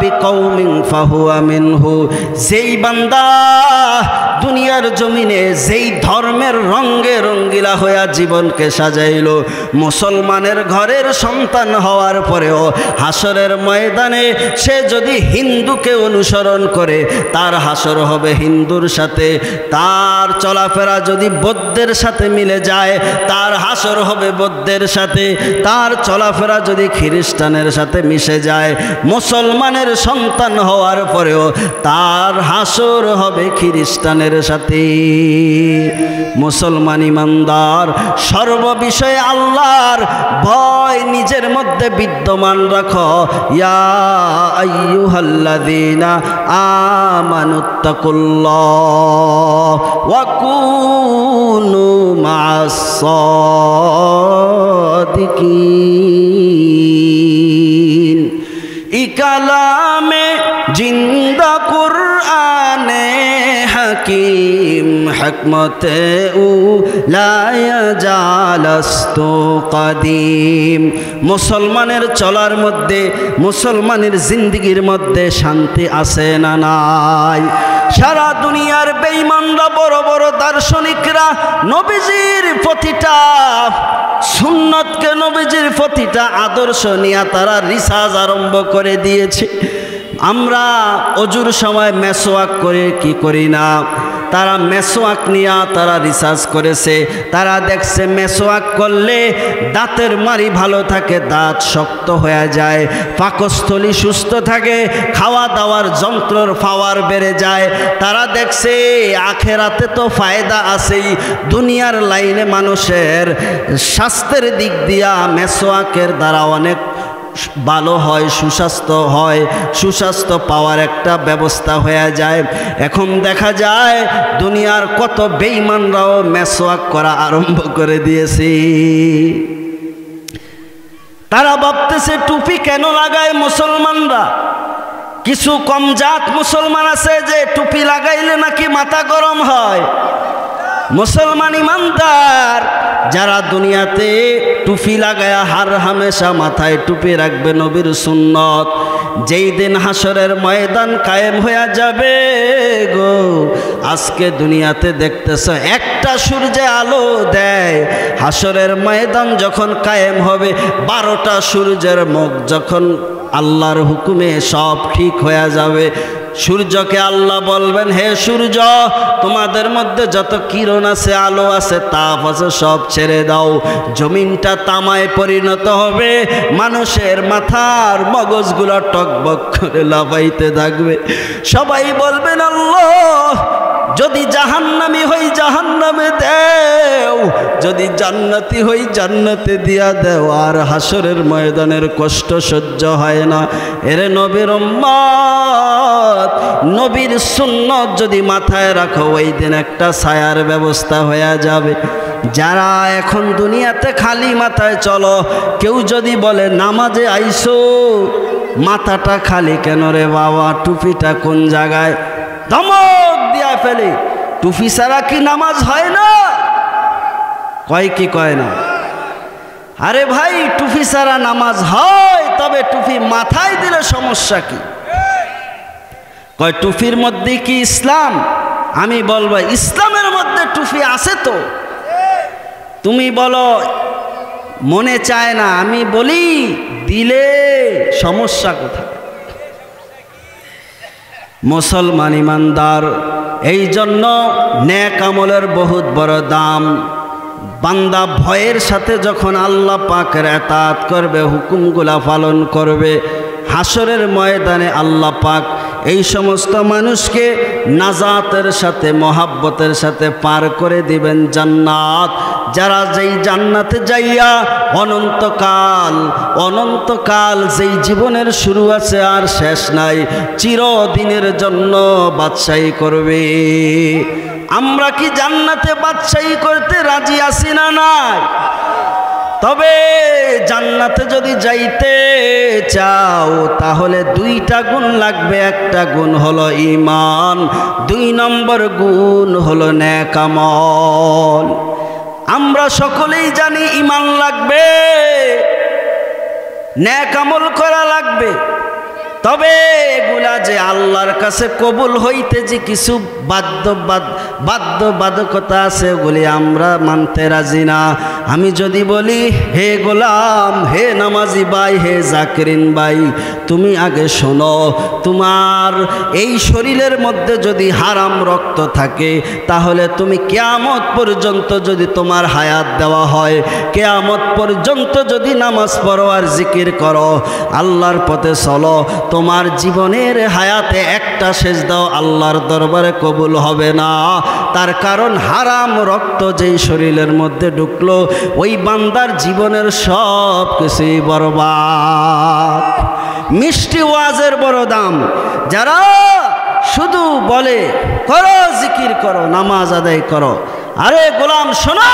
বিকৌমিন ফাহুয়া মিনহু। যেই বান্দা দুনিয়ার জমিনে যেই ধর্মের রঙে রঙ্গিলা হইয়া জীবনকে সাজাইল, মুসলমানের ঘরের সন্তান হওয়ার পরেও হাসরের ময়দানে সে যদি হিন্দুকে অনুসরণ করে তার হাসর হবে হিন্দুর সাথে। তার চলাফেরা যদি বৌদ্ধের সাথে মিলে যায় তার হাসর হবে বৌদ্ধের সাথে। তার চলাফেরা যদি খ্রিস্টানের সাথে মিশে যায়, মুসলমানের সন্তান হওয়ার পরেও তার হাসর হবে খ্রিস্টানের সাথে। মুসলমান ইমানদার, সর্ববিষয়ে আল্লাহর ভয় নিজের মধ্যে বিদ্যমান রাখো। ইয়া আইয়ুহাল্লাযীনা আমানুত্তাকুল্লাহ ওয়া কুনু মা'আস সাদিকিন। ই কালামে জিন্দা কুরআনে হাকিম, হিকমতে উলায়া জালাস্তু কাদিম। মুসলমানের চলার মধ্যে, মুসলমানের জিন্দেগির মধ্যে শান্তি আছে না নাই? সারা দুনিয়ার বেঈমানরা, বড় বড় দার্শনিকরা নবীজির প্রতিটা সুন্নতকে, নবীজির প্রতিটা আদর্শ নিয়ে তারা রিসার্চ আরম্ভ করে দিয়েছে। আমরা অজুর সময় মেসওয়াক করে কি করি না? তারা মেসওয়াক নিয়ে তারা রিসার্চ করেছে। তারা দেখছে মেসওয়াক করলে দাঁতের মাড়ি ভালো থাকে, দাঁত শক্ত হয়ে যায়, পাকস্থলী সুস্থ থাকে, খাওয়া দাওয়ার যন্ত্রর পাওয়ার বেড়ে যায়। তারা দেখছে আখেরাতে তো ফায়দা আছেই, দুনিয়ার লাইনে মানুষের স্বাস্থ্যের দিক দিয়া মেসওয়াকের দ্বারা অনেক ভালো হয়, সুস্বাস্থ্য হয়, সুস্বাস্থ্য পাওয়ার একটা ব্যবস্থা হয়ে যায়। এখন দেখা যায় দুনিয়ার কত বেঈমানরাও মেসওয়াক করা আরম্ভ করে দিয়েছে। তারা ভাবতেছে টুপি কেন লাগায় মুসলমানরা? কিছু কম জাত মুসলমান আছে যে টুপি লাগাইলে নাকি মাথা গরম হয়। মুসলমান ইমানদার যারা দুনিয়াতে টুপি লাগায়া হার হামেশা মাথায় টুপি রাখবে, নবীর সুন্নত, যেই দিন হাসরের ময়দান কায়েম হয়ে যাবে গো, আজকে দুনিয়াতে দেখতেছ একটা সূর্যে আলো দেয়, হাসরের ময়দান যখন কায়েম হবে 12টা সূর্যের মুখ যখন আল্লাহর হুকুমে সব ঠিক হয়ে যাবে, সূর্যকে আল্লাহ বলবেন, হে সূর্য, তোমাদের মধ্যে যত কিরণ আছে, আলো আছে, তাপ আছে, সব ছেড়ে দাও। জমিনটা তামায় পরিণত হবে, মানুষের মাথার মগজগুলো টকবক করে লাফাইতে থাকবে। সবাই বলবেন, আল্লাহ যদি জাহান্নামী হই জাহান্নামে দেও, যদি জান্নাতি হই জান্নাতে দিয়া দেও। আর হাসরের ময়দানের কষ্ট সহ্য হয় না। এরে নবীর উম্মত, নবীর সুন্নত যদি মাথায় রাখো, ওই দিন একটা ছায়ার ব্যবস্থা হয়ে যাবে। যারা এখন দুনিয়াতে খালি মাথায় চলো, কেউ যদি বলে নামাজে আইসো, মাথাটা খালি কেন রে বাবা, টুপিটা কোন জায়গায়, ধমক দিয়া ফেলে। টুপি ছাড়া কি নামাজ হয় না? কয় কি কয় না? আরে ভাই, টুপি ছাড়া নামাজ হয়, তবে টুপি মাথায় দিলে সমস্যা কি? কয় টুপির মধ্যে কি ইসলাম? আমি বলবো ইসলামের মধ্যে টুপি আছে তো। তুমি বলো মনে চায় না, আমি বলি দিলে সমস্যা কোথায়? মুসলমান ইমানদার, এই জন্য নেক আমলের বহুত বড় দাম। বান্দা ভয়ের সাথে যখন আল্লাহ পাকের ইতাআত করবে, হুকুমগুলা পালন করবে, হাসরের ময়দানে আল্লাহ পাক এই সমস্ত মানুষকে নাজাতের সাথে, মহাব্বতের সাথে পার করে দিবেন জান্নাত। যারা যেই জান্নাতে যাইয়া অনন্তকাল যেই জীবনের শুরু আছে আর শেষ নাই, চিরদিনের জন্য বাদশাহী করবে। আমরা কি জান্নাতে বাদশাহী করতে রাজি আছি না নাই? তবে জান্নাতে যদি যাইতে চাও তাহলে 2টা গুণ লাগবে। একটা গুণ হলো ঈমান, 2 নম্বর গুণ হলো নেক আমল। আমরা সকলেই জানি ঈমান লাগবে, নেক আমল করা লাগবে, তবে এগুলা যে আল্লাহর কাছে কবুল হইতে যে কিছু বাধ্যবাধকতা আছে ওগুলি আমরা মানতে রাজি না। আমি যদি বলি হে গোলাম, হে নামাজি ভাই, হে জাকিরিন ভাই, তুমি আগে শোনো, তোমার এই শরীরের মধ্যে যদি হারাম রক্ত থাকে তাহলে তুমি কিয়ামত পর্যন্ত যদি তোমার হায়াত দেওয়া হয়, কিয়ামত পর্যন্ত যদি নামাজ পড়ো আর জিকির করো, আল্লাহর পথে চলো, তোমার জীবনের হায়াতে একটা সেজদাও আল্লাহর দরবারে কবুল হবে না। তার কারণ হারাম রক্ত যেই শরীরের মধ্যে ঢুকলো ওই বান্দার জীবনের সব কিছুই বরবাদ। মিষ্টি ওয়াজের বড় দাম। যারা শুধু বলে করো, জিকির করো, নামাজ আদায় করো, আরে গোলাম শোনো,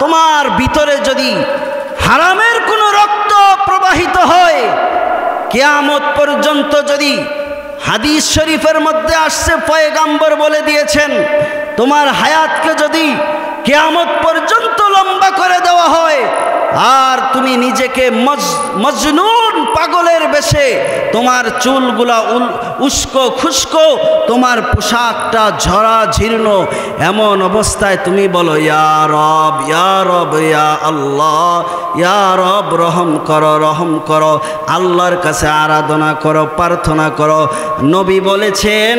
তোমার ভিতরে যদি হারামের কোনো রক্ত প্রবাহিত হয়, কিয়ামত পর্যন্ত যদি, হাদিস শরীফের মধ্যে আসছে, পয়গাম্বর বলে দিয়েছেন, তোমার হায়াতকে যদি কিয়ামত পর্যন্ত লম্বা করে দেওয়া হয় আর তুমি নিজেকে মজনুন পাগলের বেশে, তোমার চুলগুলা উস্কো খুস্কো, তোমার পোশাকটা ঝরা ঝীর্ণ, এমন অবস্থায় তুমি বলো ইয়া রব, ইয়া রব, ইয়া আল্লাহ, ইয়া রব রহম করো, রহম করো, আল্লাহর কাছে আরাধনা করো, প্রার্থনা করো। নবী বলেছেন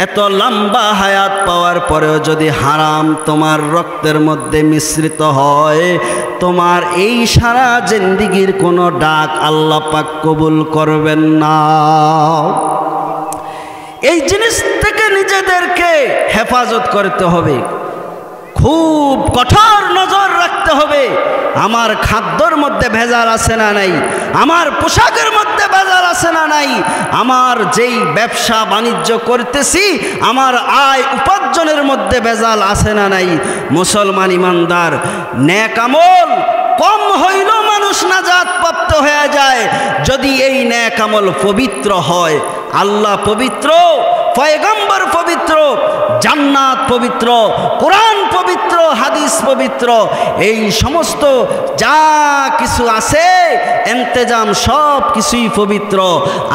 এত লম্বা হায়াত পাওয়ার পরেও যদি হারাম তোমার রক্তের মধ্যে মিশ্রিত হয়, তোমার এই সারা জিন্দেগীর কোনো ডাক আল্লাহ পাক কবুল করবেন না। এই জিনিস থেকে নিজেদেরকে হেফাজত করতে হবে, খুব কঠোর নজর রাখতে হবে। আমার খাদ্যর মধ্যে ভেজাল আছে না নাই, আমার পোশাকের মধ্যে ভেজাল আছে না নাই, আমার যেই ব্যবসা বাণিজ্য করতেছি আমার আয় উপার্জনের মধ্যে ভেজাল আছে না নাই। মুসলমান ইমানদার, নেক আমল কম হইল মানুষ নাজাত প্রাপ্ত হয়ে যায় যদি এই নেক আমল পবিত্র হয়। আল্লাহ পবিত্র, পয়গম্বর পবিত্র, জান্নাত পবিত্র, কোরআন পবিত্র, হাদিস পবিত্র, এই সমস্ত যা কিছু আছে ইন্তেজাম সব কিছুই পবিত্র।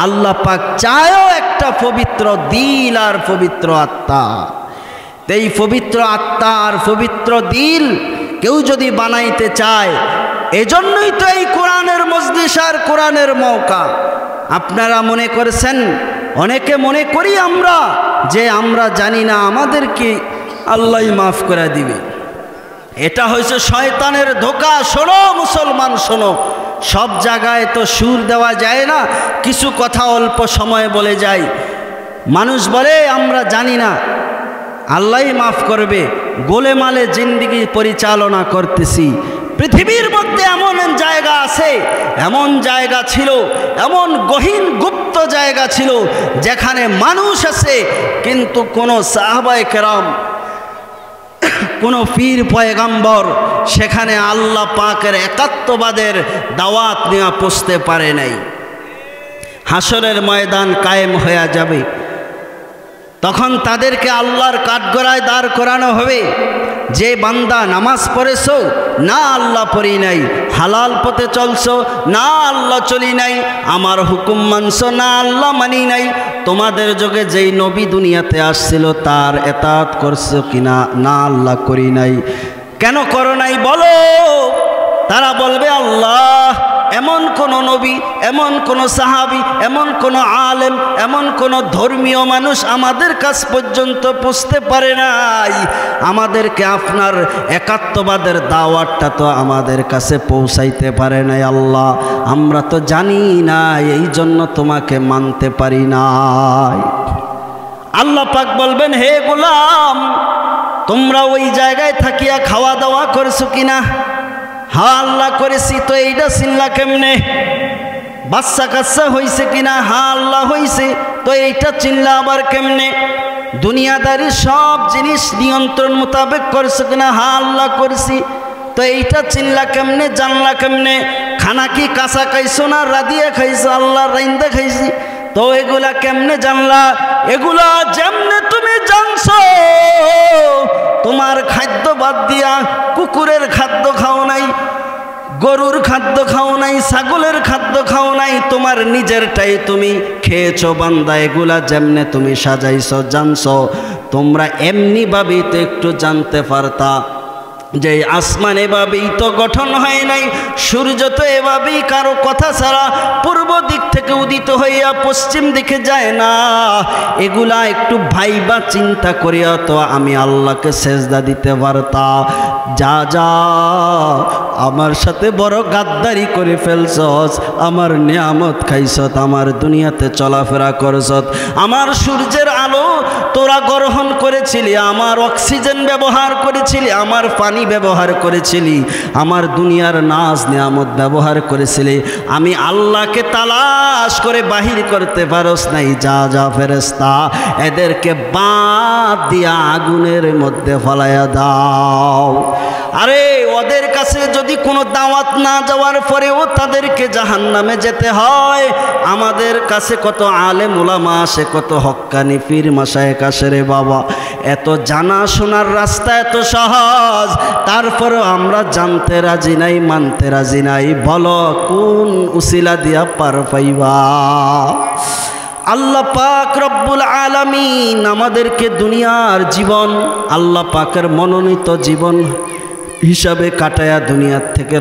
আল্লাহ পাক চায়ও একটা পবিত্র দিল আর পবিত্র আত্মা। এই পবিত্র আত্মা আর পবিত্র দিল কেউ যদি বানাইতে চায়, এজন্যই তো এই কোরআনের মজলিস আর কোরআনের মওকা। আপনারা মনে করেছেন, অনেকে মনে করি আমরা যে আমরা জানি না, আমাদেরকে আল্লাহই মাফ করে দিবে। এটা হয়েছে শয়তানের ধোঁকা। শোনো মুসলমান, শোনো, সব জায়গায় তো সুর দেওয়া যায় না, কিছু কথা অল্প সময় বলে যায়। মানুষ বলে আমরা জানি না, আল্লাহই মাফ করবে, গোলেমালে জিন্দেগি পরিচালনা করতেছি। পৃথিবীর মধ্যে এমন জায়গা আছে, এমন জায়গা ছিল, এমন গহীন গুপ্ত জায়গা ছিল যেখানে মানুষ আছে কিন্তু কোনো সাহাবায়ে কেরাম, কোনো পীর পয়গম্বর সেখানে আল্লাহ পাকের একাত্মবাদের দাওয়াত নিয়ে পৌঁছতে পারে নাই। হাসরের ময়দান কায়েম হয়ে যাবে, তখন তাদেরকে আল্লাহর কাঠগড়ায় দাঁড় করানো হবে। যে বান্দা নামাজ পড়েছো, না আল্লাহ পড়ি নাই, হালাল পথে চলছো, না আল্লাহ চলি নাই, আমার হুকুম মানছো, না আল্লাহ মানি নাই, তোমাদের যুগে যেই নবী দুনিয়াতে আসছিল তার এতাত করছো কিনা, না আল্লাহ করি নাই। কেন করো নাই বলো? তারা বলবে আল্লাহ, এমন কোন নবী, এমন কোন সাহাবী, এমন কোন আলেম, এমন কোন ধর্মীয় মানুষ আমাদের কাছ পর্যন্ত পৌঁছতে পারে নাই। আমাদেরকে আপনার একাত্মবাদের দাওয়াতটা তো আমাদের কাছে পৌঁছাইতে পারে নাই। আল্লাহ, আমরা তো জানি না, এই জন্য তোমাকে মানতে পারি নাই। আল্লাহ পাক বলবেন, হে গোলাম, তোমরা ওই জায়গায় থাকিয়া খাওয়া দাওয়া করছো কিনা? হ্যাঁ আল্লাহ করেছি। তো এইটা চিনলা কেমনে? বাচ্চা কাচ্চা হয়েছে কিনা? হ্যাঁ আল্লাহ হয়েছে। তো এইটা চিনলা আবার কেমনে? দুনিয়াদারি সব জিনিস নিয়ন্ত্রণ মোতাবেক করছো কিনা? হ্যাঁ আল্লাহ করেছি। তো এইটা চিনলা কেমনে, জানলা কেমনে? খানা কি কাঁচা খাইছো না রাধিয়া খাইছো? আল্লাহ রাইন্দা খাইছি। তো এগুলা কেমনে জানলা? এগুলা যেমনে তুমি জানছো তোমার খাদ্য বাদ দিয়া কুকুরের খাদ্য খাও নাই, গরুর খাদ্য খাও নাই, ছাগলের খাদ্য খাও নাই, তোমার নিজেরটাই তুমি খেয়েছো বান্দা। এগুলা যেমনে তুমি সাজাইছো জানছো, তোমরা এমনি ভাবেই তো একটু জানতে পারতা যে আসমান এভাবেই তো গঠন হয় নাই, সূর্য তো এভাবেই কারো কথা ছাড়া পূর্ব দিক থেকে উদিত হইয়া পশ্চিম দিকে যায় না। এগুলা একটু ভাইবা চিন্তা করিয়া তো আমি আল্লাহকে সেজদা দিতে পারতাম। যা যা আমার সাথে বড় গাদ্দারি করে ফেলছস, আমার নিয়ামত খাইছত, আমার দুনিয়াতে চলাফেরা করছত, আমার সূর্যের আলো তোরা গ্রহণ করেছিলি, আমার অক্সিজেন ব্যবহার করেছিলি, আমার পানি ব্যবহার করেছিলি, আমার দুনিয়ার নাজ নিয়ামত ব্যবহার করেছিলি, আমি আল্লাহকে তালাশ করে বাহির করতে পারস নাই। যা যা ফেরেশতা এদেরকে বাদ দিয়া আগুনের মধ্যে ফলাইয়া দাও। আরে ওদের কাছে যদি কোনো দাওয়াত না যাওয়ার পরেও তাদেরকে জাহান্নামে যেতে হয়, আমাদের কাছে কত আলেম ওলামা আসে, কত হক্কানি পীর মাশায়েখ আসে রে বাবা। এত জানা শোনার রাস্তা এত সহজ, তারপরেও আমরা জানতে রাজি নাই, মানতে রাজি নাই। বলো কোন উসিলা দিয়া পার পাইবা? আল্লাহ পাক রব্বুল আলামিন আমাদেরকে দুনিয়ার জীবন আল্লাহ পাকের মনোনীত জীবন হিসাবে কাটায়া দুনিয়ার থেকে